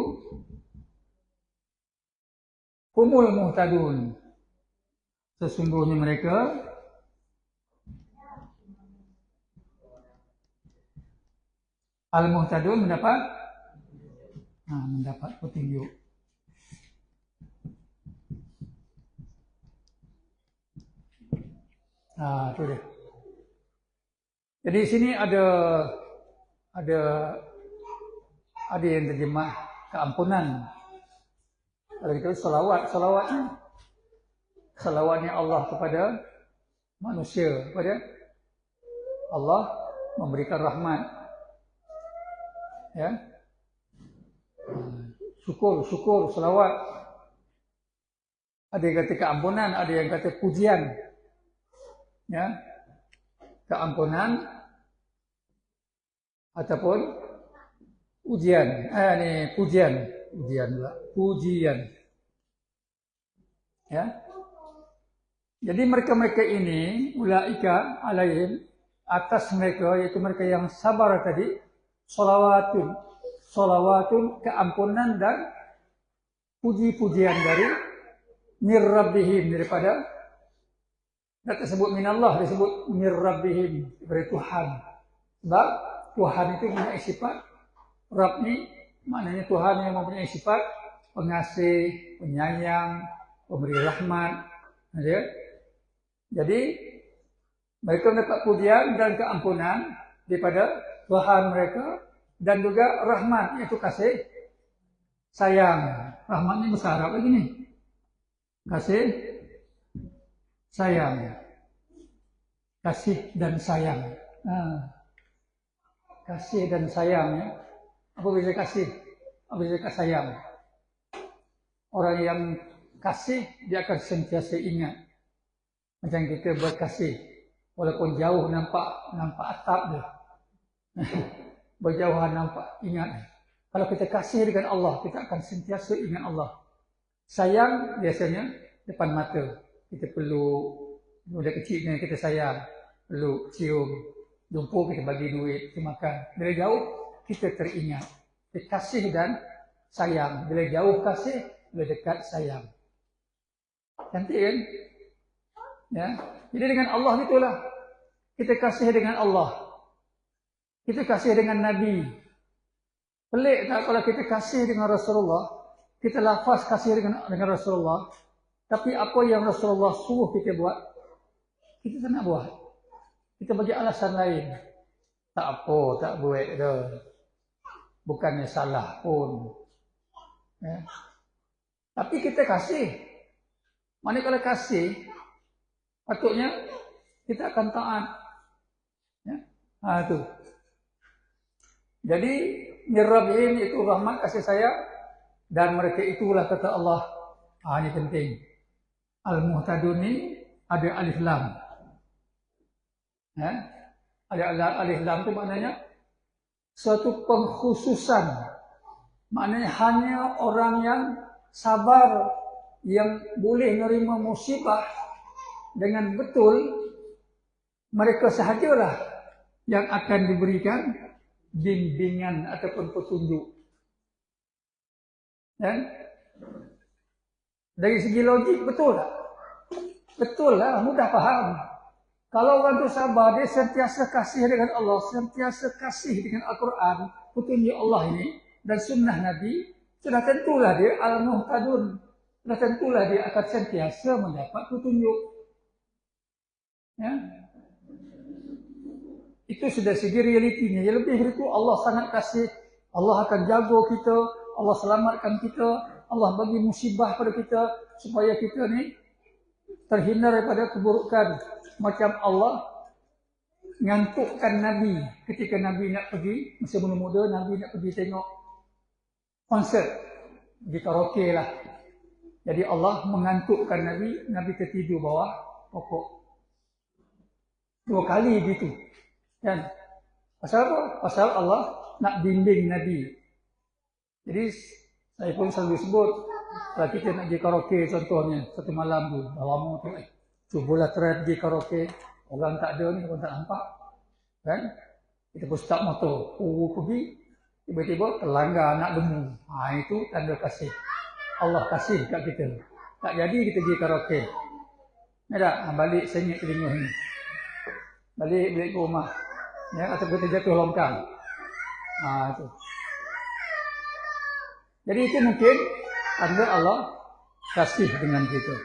Speaker 1: humul muhtadun. Sesungguhnya mereka al-muhtadun mendapat petunjuk. Itu dia. Jadi sini ada yang terjemah keampunan. Kalau kita salawatnya Allah kepada manusia, kepada Allah memberikan rahmat. Ya. Syukur, salawat. Ada yang kata keampunan, ada yang kata pujian. Ya. Keampunan ataupun ujian. Pujian pula. Pujian. Ya. Jadi mereka-mereka ini ulaika alaihim, atas mereka, yaitu mereka yang sabar tadi, salawatun keampunan dan puji-pujian dari mir rabbihim, daripada tak tersebut minallah, disebut mir rabbihim, dari Tuhan. Sebab Tuhan itu mempunyai sifat, Rabb ni maknanya Tuhan yang mempunyai sifat pengasih, penyayang, pemberi rahmat. Ya. Jadi mereka mendapat pujian dan keampunan daripada Tuhan mereka, dan juga rahmat, iaitu kasih sayang. Rahmat ni bahasa Arab lagi ni. Kasih sayang. Kasih dan sayang. Kasih dan sayang. Ya. Apa beza kasih? Apa beza sayang? Orang yang kasih, dia akan sentiasa ingat. Macam kita berkasih, walaupun jauh nampak atap dia. Berjauhan nampak, ingat. Kalau kita kasih dengan Allah, kita akan sentiasa ingat Allah. Sayang biasanya depan mata. Kita perlu, budak kecil kita sayang, perlu cium, jumpa kita bagi duit, kita makan. Bila jauh, kita teringat. Kita kasih dan sayang. Bila jauh kasih, bila dekat sayang. Cantik kan? Ya. Jadi dengan Allah itulah kita kasih dengan Allah. Kita kasih dengan Nabi. Pelik tak kalau kita kasih dengan Rasulullah, kita lafaz kasih dengan Rasulullah, tapi apa yang Rasulullah suruh kita buat, kita tak nak buat. Kita bagi alasan lain. Tak apa, tak buat dah. Bukannya salah pun. Ya. Tapi kita kasih. Manakala kasih, patutnya kita akan taat. Ya. Itu. Jadi, Nirrabin itu rahmat kasih sayang. Dan mereka itulah kata Allah. Ini penting. Al-Muhtadun ni ada alif lam. Ya. Ada alif lam itu maknanya suatu pengkhususan. Maknanya hanya orang yang sabar, yang boleh menerima musibah dengan betul, mereka sahajalah yang akan diberikan bimbingan ataupun petunjuk. Dan dari segi logik betul tak? Betul lah, mudah faham. Kalau orang itu sabar, dia sentiasa kasih dengan Allah, sentiasa kasih dengan Al-Quran, petunjuk Allah ini, dan sunnah Nabi, sudah tentulah dia al-muhtadun. Sudah tentulah dia akan sentiasa mendapat petunjuk. Ya? Itu sudah segi realitinya. Yang lebih dari itu, Allah sangat kasih. Allah akan jaga kita, Allah selamatkan kita, Allah bagi musibah pada kita, supaya kita ni terhindar daripada keburukan. Macam Allah ngantukkan Nabi ketika Nabi nak pergi, masa muda-muda Nabi nak pergi tengok konsert di karaoke lah. Jadi Allah mengantukkan Nabi, Nabi tertidur bawah pokok. 2 kali gitu. Kan? Pasal apa? Pasal Allah nak bimbing Nabi. Jadi saya pun selalu sebut, kalau kita nak pergi karaoke contohnya, satu malam tu, dah lama tu, cubalah try pergi karaoke, orang tak ada ni, orang tak nampak. Kan? Kita pun start motor, pergi, tiba-tiba terlanggar anak lemu. Itu tanda kasih. Allah kasih kat kita. Tak jadi kita pergi karaoke. Ni tak? Balik sengit telinga ni. Balik ke rumah. Ya, atau kita jatuh longkang. Itu. Jadi itu mungkin tanda Allah kasih dengan kita.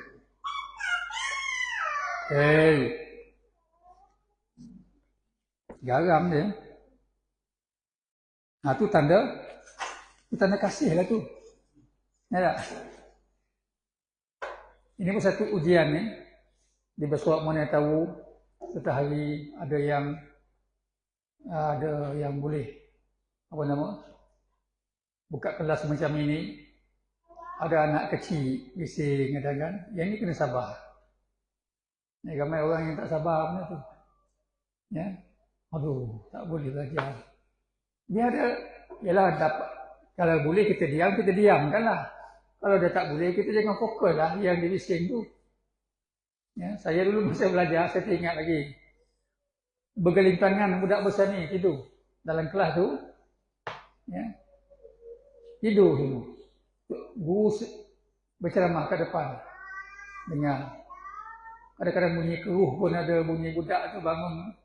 Speaker 1: Garam dia. Itu tanda kasih lah tu. Ya tak? Ini pun satu ujian ni. Di besok mana tahu setiap hari ada yang boleh buka kelas macam ini. Ada anak kecil bising kadang-kadang. Yang ni kena sabar. Ni ramai orang yang tak sabar benda tu. Ya. Aduh, tak boleh belajar. Dia ada, ialah dapat. Kalau boleh kita diamkanlah. Kalau dah tak boleh, kita jangan fokus lah yang dia bising tu. Ya, saya dulu masa belajar, saya ingat lagi. Bergeling tangan budak besar ni tidur. Dalam kelas tu, ya, tidur dulu. Guru berceramah ke depan. Dengar. Kadang-kadang bunyi keruh pun ada, bunyi budak tu bangun.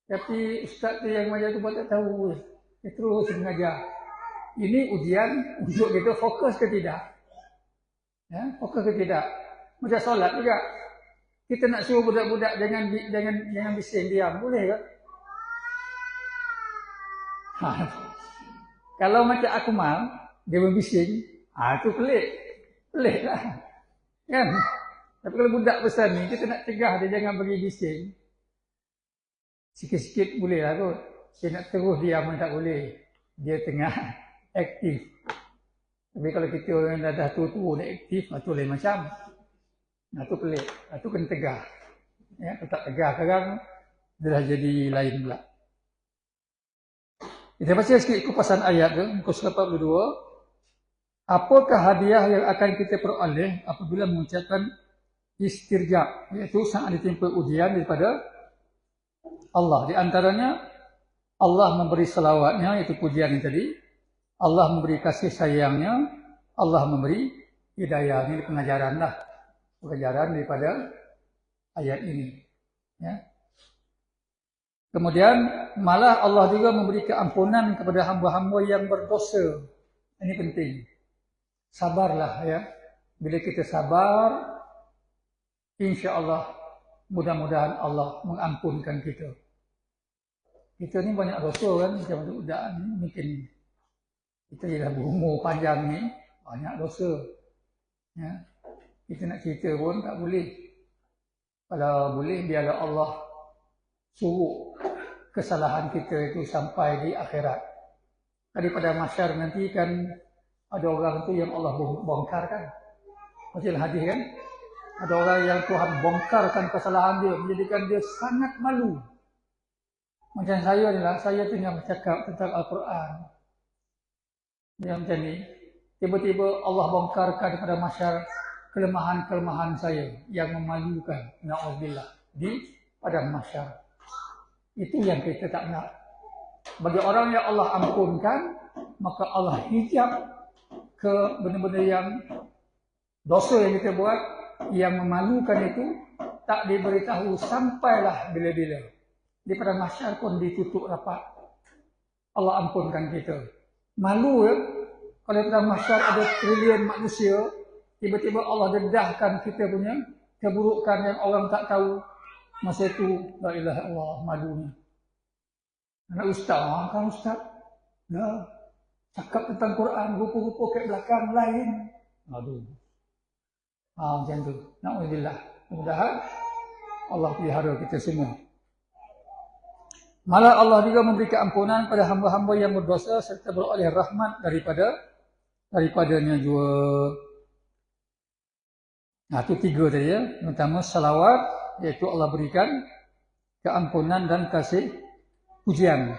Speaker 1: Tapi ustaz tu yang mengajar tu pun tak tahu. Dia terus mengajar. Ini ujian untuk kita fokus ke tidak. Ya, fokus ke tidak. Macam solat juga. Kita nak suruh budak-budak jangan bising, diam. Boleh ke? Kalau macam Akmal, dia berbising, itu pelik. Pelik lah. Kan? Tapi kalau budak besar ni, kita nak cegah dia jangan bagi bising. Sikit-sikit boleh lah kot. Dia nak terus diam tak boleh. Dia tengah aktif. Tapi kalau kita orang dah tua-tua nak aktif, itu lain macam. Itu pelik. Itu kena tegah. Ya, kalau tak tegah sekarang, dia dah jadi lain pula. Kita baca sikit kupasan ayat tu, muka surat 42. Apakah hadiah yang akan kita peroleh apabila mengucapkan istirja, iaitu saat ditimpa ujian daripada Allah. Di antaranya, Allah memberi selawatnya, iaitu pujian yang tadi. Allah memberi kasih sayangnya. Allah memberi hidayah. Ini pengajaran lah. Pengajaran daripada ayat ini. Ya. Kemudian malah Allah juga memberi keampunan kepada hamba-hamba yang berdosa. Ini penting. Sabarlah ya. Bila kita sabar, insya-Allah mudah-mudahan Allah mengampunkan kita. Kita ni banyak dosa kan, macam budak ni mungkin kita dah berumur panjang ni banyak dosa. Ya. Kita nak cerita pun tak boleh. Kalau boleh biarlah Allah suruh kesalahan kita itu sampai di akhirat. Daripada mahsyar nanti kan ada orang tu yang Allah bongkar kan. Macam hadis kan. Ada orang yang Tuhan bongkarkan kesalahan dia, menjadikan dia sangat malu. Macam saya ni lah, saya tengah bercakap tentang Al-Quran. Dia macam ni. Tiba-tiba Allah bongkarkan daripada mahsyar kelemahan-kelemahan saya yang memalukan. Na'udzubillah. Di padang mahsyar. Itu yang kita tak nak. Bagi orang yang Allah ampunkan, maka Allah hijab ke benda-benda yang dosa yang kita buat, yang memalukan itu, tak diberitahu sampailah bila-bila. Di padang mahsyar pun ditutup rapat. Allah ampunkan kita. Malu ya, kalau di padang mahsyar ada trilion manusia, tiba-tiba Allah dedahkan kita punya keburukan yang orang tak tahu. Masa itu, la ilaha illallah, malunya. Anak ustaz, kan ustaz? Nah, cakap tentang Quran, rupa-rupa kat belakang lain. Aduh. Macam tu. Na'udzubillah. Mudah-mudahan Allah pelihara kita semua. Malah Allah juga memberi keampunan pada hamba-hamba yang berdosa serta beroleh rahmat daripadanya juga. Nah, itu 3 tadi ya. Pertama, salawat, iaitu Allah berikan keampunan dan kasih pujian.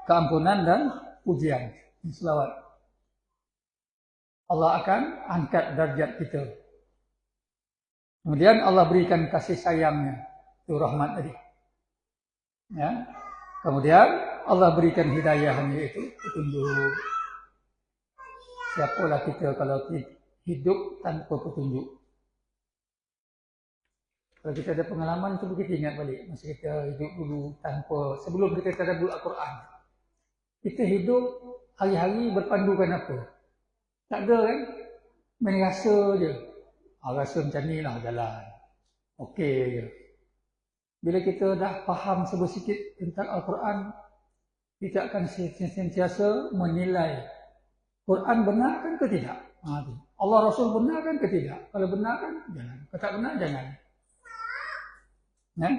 Speaker 1: Keampunan dan pujian. Selawat. Allah akan angkat darjat kita. Kemudian Allah berikan kasih sayangnya. Itu rahmat tadi. Ya. Kemudian Allah berikan hidayahnya, itu petunjuk. Siapalah kita kalau hidup tanpa petunjuk. Kalau kita ada pengalaman, cuba kita ingat balik. Masa kita hidup dulu tanpa, sebelum kita tadabbur Al-Quran. Kita hidup hari-hari berpandukan apa? Tak ada kan? Main rasa je. Rasa macam ni lah jalan. Okey je. Bila kita dah faham sedikit tentang Al-Quran, kita akan sentiasa menilai Quran benar kan ke tidak? Allah Rasul benar kan ke tidak? Kalau benar kan, jangan. Kalau tak benar, jangan. Ya?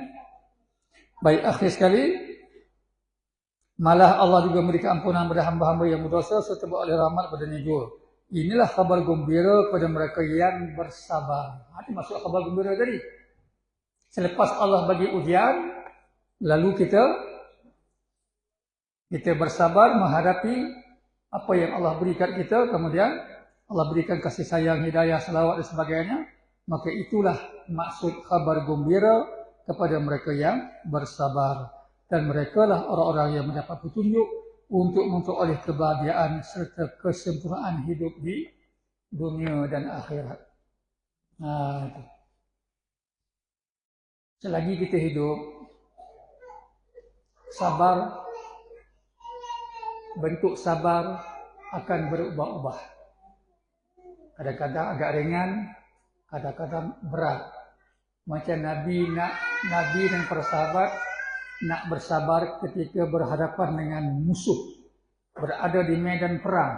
Speaker 1: Baik, akhir sekali, malah Allah juga memberi keampunan pada hamba-hamba yang berdosa serta beroleh rahmat padanya juga. Inilah kabar gembira kepada mereka yang bersabar. Itu maksud kabar gembira tadi. Selepas Allah bagi ujian, lalu kita bersabar menghadapi apa yang Allah berikan kita, kemudian Allah berikan kasih sayang, hidayah, salawat dan sebagainya, maka itulah maksud kabar gembira kepada mereka yang bersabar. Dan mereka lah orang-orang yang mendapat petunjuk untuk memperoleh kebahagiaan serta kesempurnaan hidup di dunia dan akhirat. Itu. Selagi kita hidup, sabar, bentuk sabar akan berubah-ubah. Kadang-kadang agak ringan, kadang-kadang berat. Macam Nabi dan para sahabat nak bersabar ketika berhadapan dengan musuh, berada di medan perang.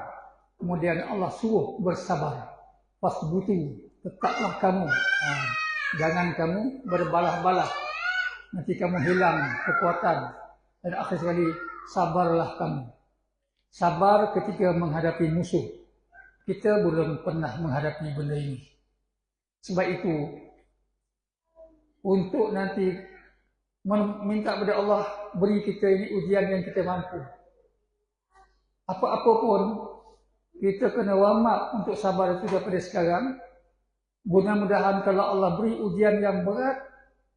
Speaker 1: Kemudian Allah suruh bersabar. Fasbutu, tetaplah kamu. Jangan kamu berbalah-balah. Nanti kamu hilang kekuatan. Dan akhir sekali, sabarlah kamu. Sabar ketika menghadapi musuh. Kita belum pernah menghadapi benda ini. Sebab itu, untuk nanti minta kepada Allah beri kita ini ujian yang kita mampu. Apa-apa pun, kita kena warm up untuk sabar itu daripada sekarang. Mudah-mudahan kalau Allah beri ujian yang berat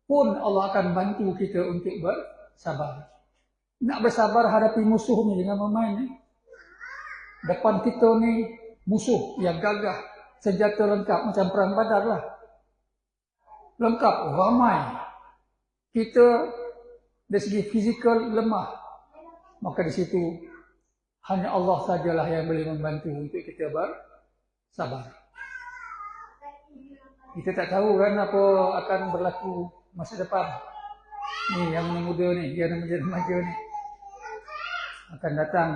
Speaker 1: pun Allah akan bantu kita untuk bersabar. Nak bersabar hadapi musuh ni dengan main. Depan kita ni musuh yang gagah, senjata lengkap macam perang Badar lah. Lengkap, ramai. kita dari segi fizikal lemah, maka di situ hanya Allah sajalah yang boleh membantu untuk kita bersabar. Kita tak tahu kan apa akan berlaku masa depan. Ni yang muda ni, yang menjadi remaja ni akan datang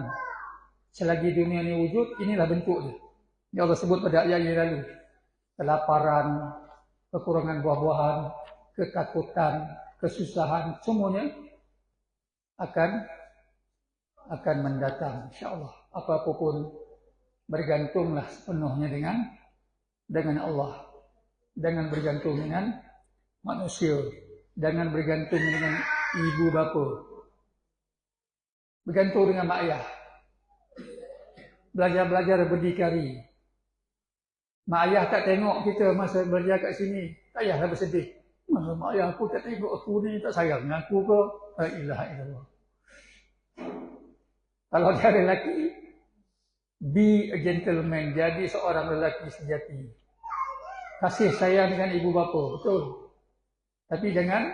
Speaker 1: selagi dunia ni wujud. Inilah bentuk dia. Ya Allah sebut pada ayat yang lalu, kelaparan, kekurangan buah-buahan, ketakutan, kesusahan, semuanya akan mendatang, insya-Allah. Apapun bergantunglah sepenuhnya dengan Allah. Jangan bergantung dengan manusia, jangan bergantung dengan ibu bapa. Bergantung dengan mak ayah. Belajar-belajar berdikari. Mak ayah tak tengok kita masa belajar kat sini, tak payahlah bersedih. Masa mak ayah aku tak tengok aku ni, tak sayang dengan aku ke? La ilaha illallah. Kalau dia lelaki, be a gentleman, jadi seorang lelaki sejati. Kasih sayang dengan ibu bapa, betul. Tapi jangan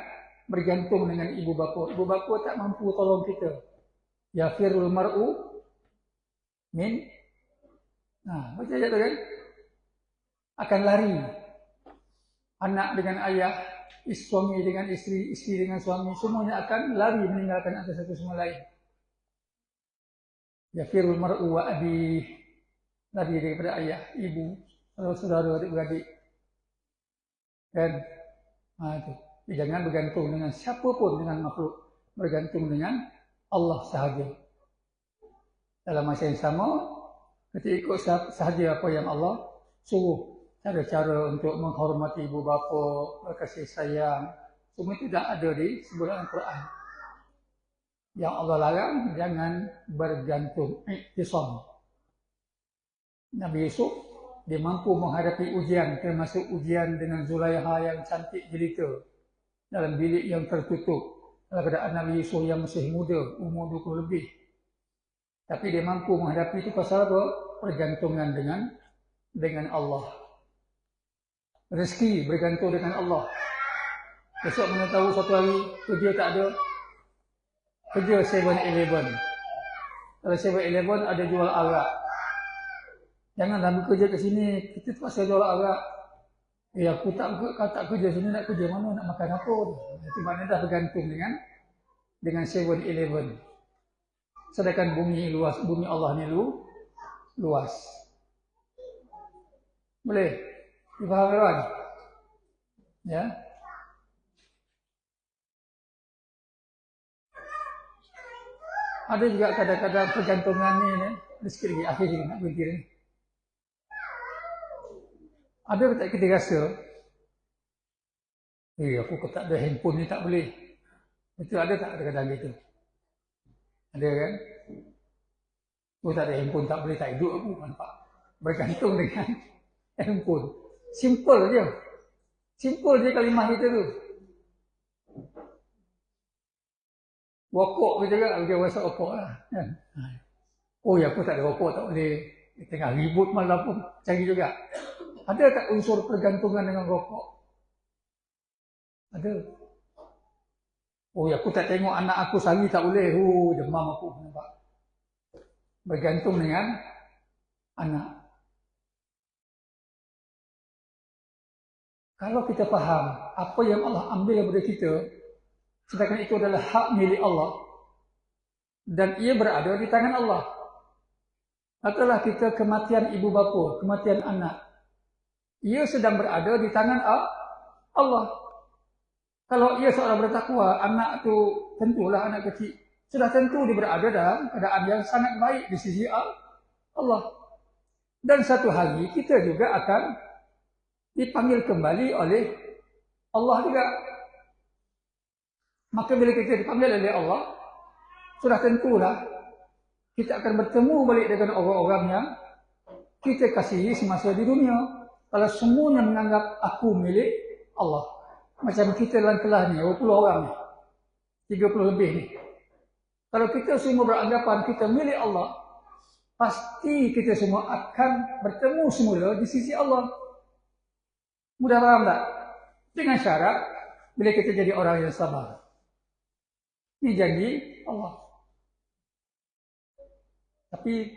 Speaker 1: bergantung dengan ibu bapa. Ibu bapa tak mampu tolong kita. Yafirul mar'u min. Baca ayat tu kan? Akan lari. Anak dengan ayah, suami dengan isteri, isteri dengan suami, semuanya akan lari meninggalkan antara satu sama lain. Yafirul mar'u wa abi. Lari daripada ayah, ibu, saudara, adik-beradik. Dan itu. Jangan bergantung dengan siapapun, dengan makhluk. Bergantung dengan Allah sahaja. Dalam masa yang sama, kita ikut sahaja apa yang Allah suruh. Cara-cara untuk menghormati ibu bapa, berkasih sayang, semua itu dah ada di sebuah Al-Quran. Yang Allah larang, jangan bergantung. Iktisam. Nabi Yusuf, dia mampu menghadapi ujian, termasuk ujian dengan Zulaiha yang cantik jelita dalam bilik yang tertutup. Dalam keadaan Nabi Yusuf yang masih muda, umur 20 lebih. Tapi dia mampu menghadapi itu pasal apa? Pergantungan dengan Allah. Rezeki bergantung dengan Allah. Besok mana tahu satu hari kerja tak ada, kerja 7-Eleven. Kalau 7-Eleven ada jual arak. Janganlah bekerja ke sini, kita terpaksa jual arak. Aku tak kerja sini, nak kerja mana, nak makan apa. Itu maknanya dah bergantung dengan 7-Eleven. Sedangkan bumi luas, bumi Allah ni luas. Boleh? Difaham kan? Ya. Ada juga kadang-kadang pergantungan ni sikit lagi, akhir lagi nak berhenti ni. Ada tak kita rasa, aku tak ada handphone ni tak boleh. Itu ada tak kadang-kadang gitu? Ada kan? Aku tak ada handphone tak boleh, tak hidup aku, nampak. Bergantung dengan handphone. Simple je. Simple je kalimah kita tu. Rokok kita juga, dia rasa rokok lah. Kan? Aku tak ada rokok, tak boleh. Tengah ribut malam pun, cari juga. Ada tak unsur pergantungan dengan rokok? Ada. Aku tak tengok anak aku sehari tak boleh. Demam aku. Nampak. Bergantung dengan anak. Kalau kita faham apa yang Allah ambil daripada kita, sedangkan itu adalah hak milik Allah, dan ia berada di tangan Allah. Katalah kita kematian ibu bapa, kematian anak, ia sedang berada di tangan Allah. Kalau ia seorang bertakwa, anak tu tentulah anak kecil, sudah tentu dia berada dalam keadaan yang sangat baik di sisi Allah. Dan satu hari kita juga akan dipanggil kembali oleh Allah juga. Maka bila kita dipanggil oleh Allah, sudah tentulah kita akan bertemu balik dengan orang-orang yang kita kasihi semasa di dunia. Kalau semuanya menganggap aku milik Allah, macam kita dalam kelas ni, 20 orang ni, 30 lebih ni. Kalau kita semua beranggapan kita milik Allah, pasti kita semua akan bertemu semula di sisi Allah. Mudah faham tak? Dengan syarat bila kita jadi orang yang sabar. Ini janji Allah. Tapi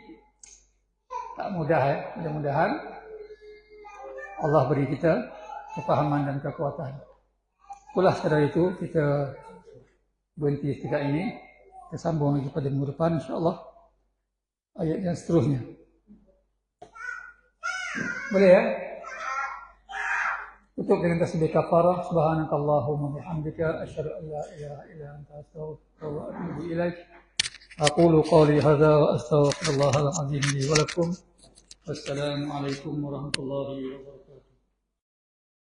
Speaker 1: tak mudah ya. Mudah-mudahan Allah beri kita kefahaman dan kekuatan. Itulah setelah itu kita berhenti setiap ini. Kita sambung lagi pada minggu depan insya-Allah. Ayat yang seterusnya. Boleh ya? Tutup dengan tasbih kafarah. Subhanakallahumma bihamdika asyhadu an la ilaha illa anta astaghfiruka wa atubu ilaik. Aqulu qawli hadza wa astaghfirullahal azim li wa lakum. Wassalamu alaikum warahmatullahi wabarakatuh.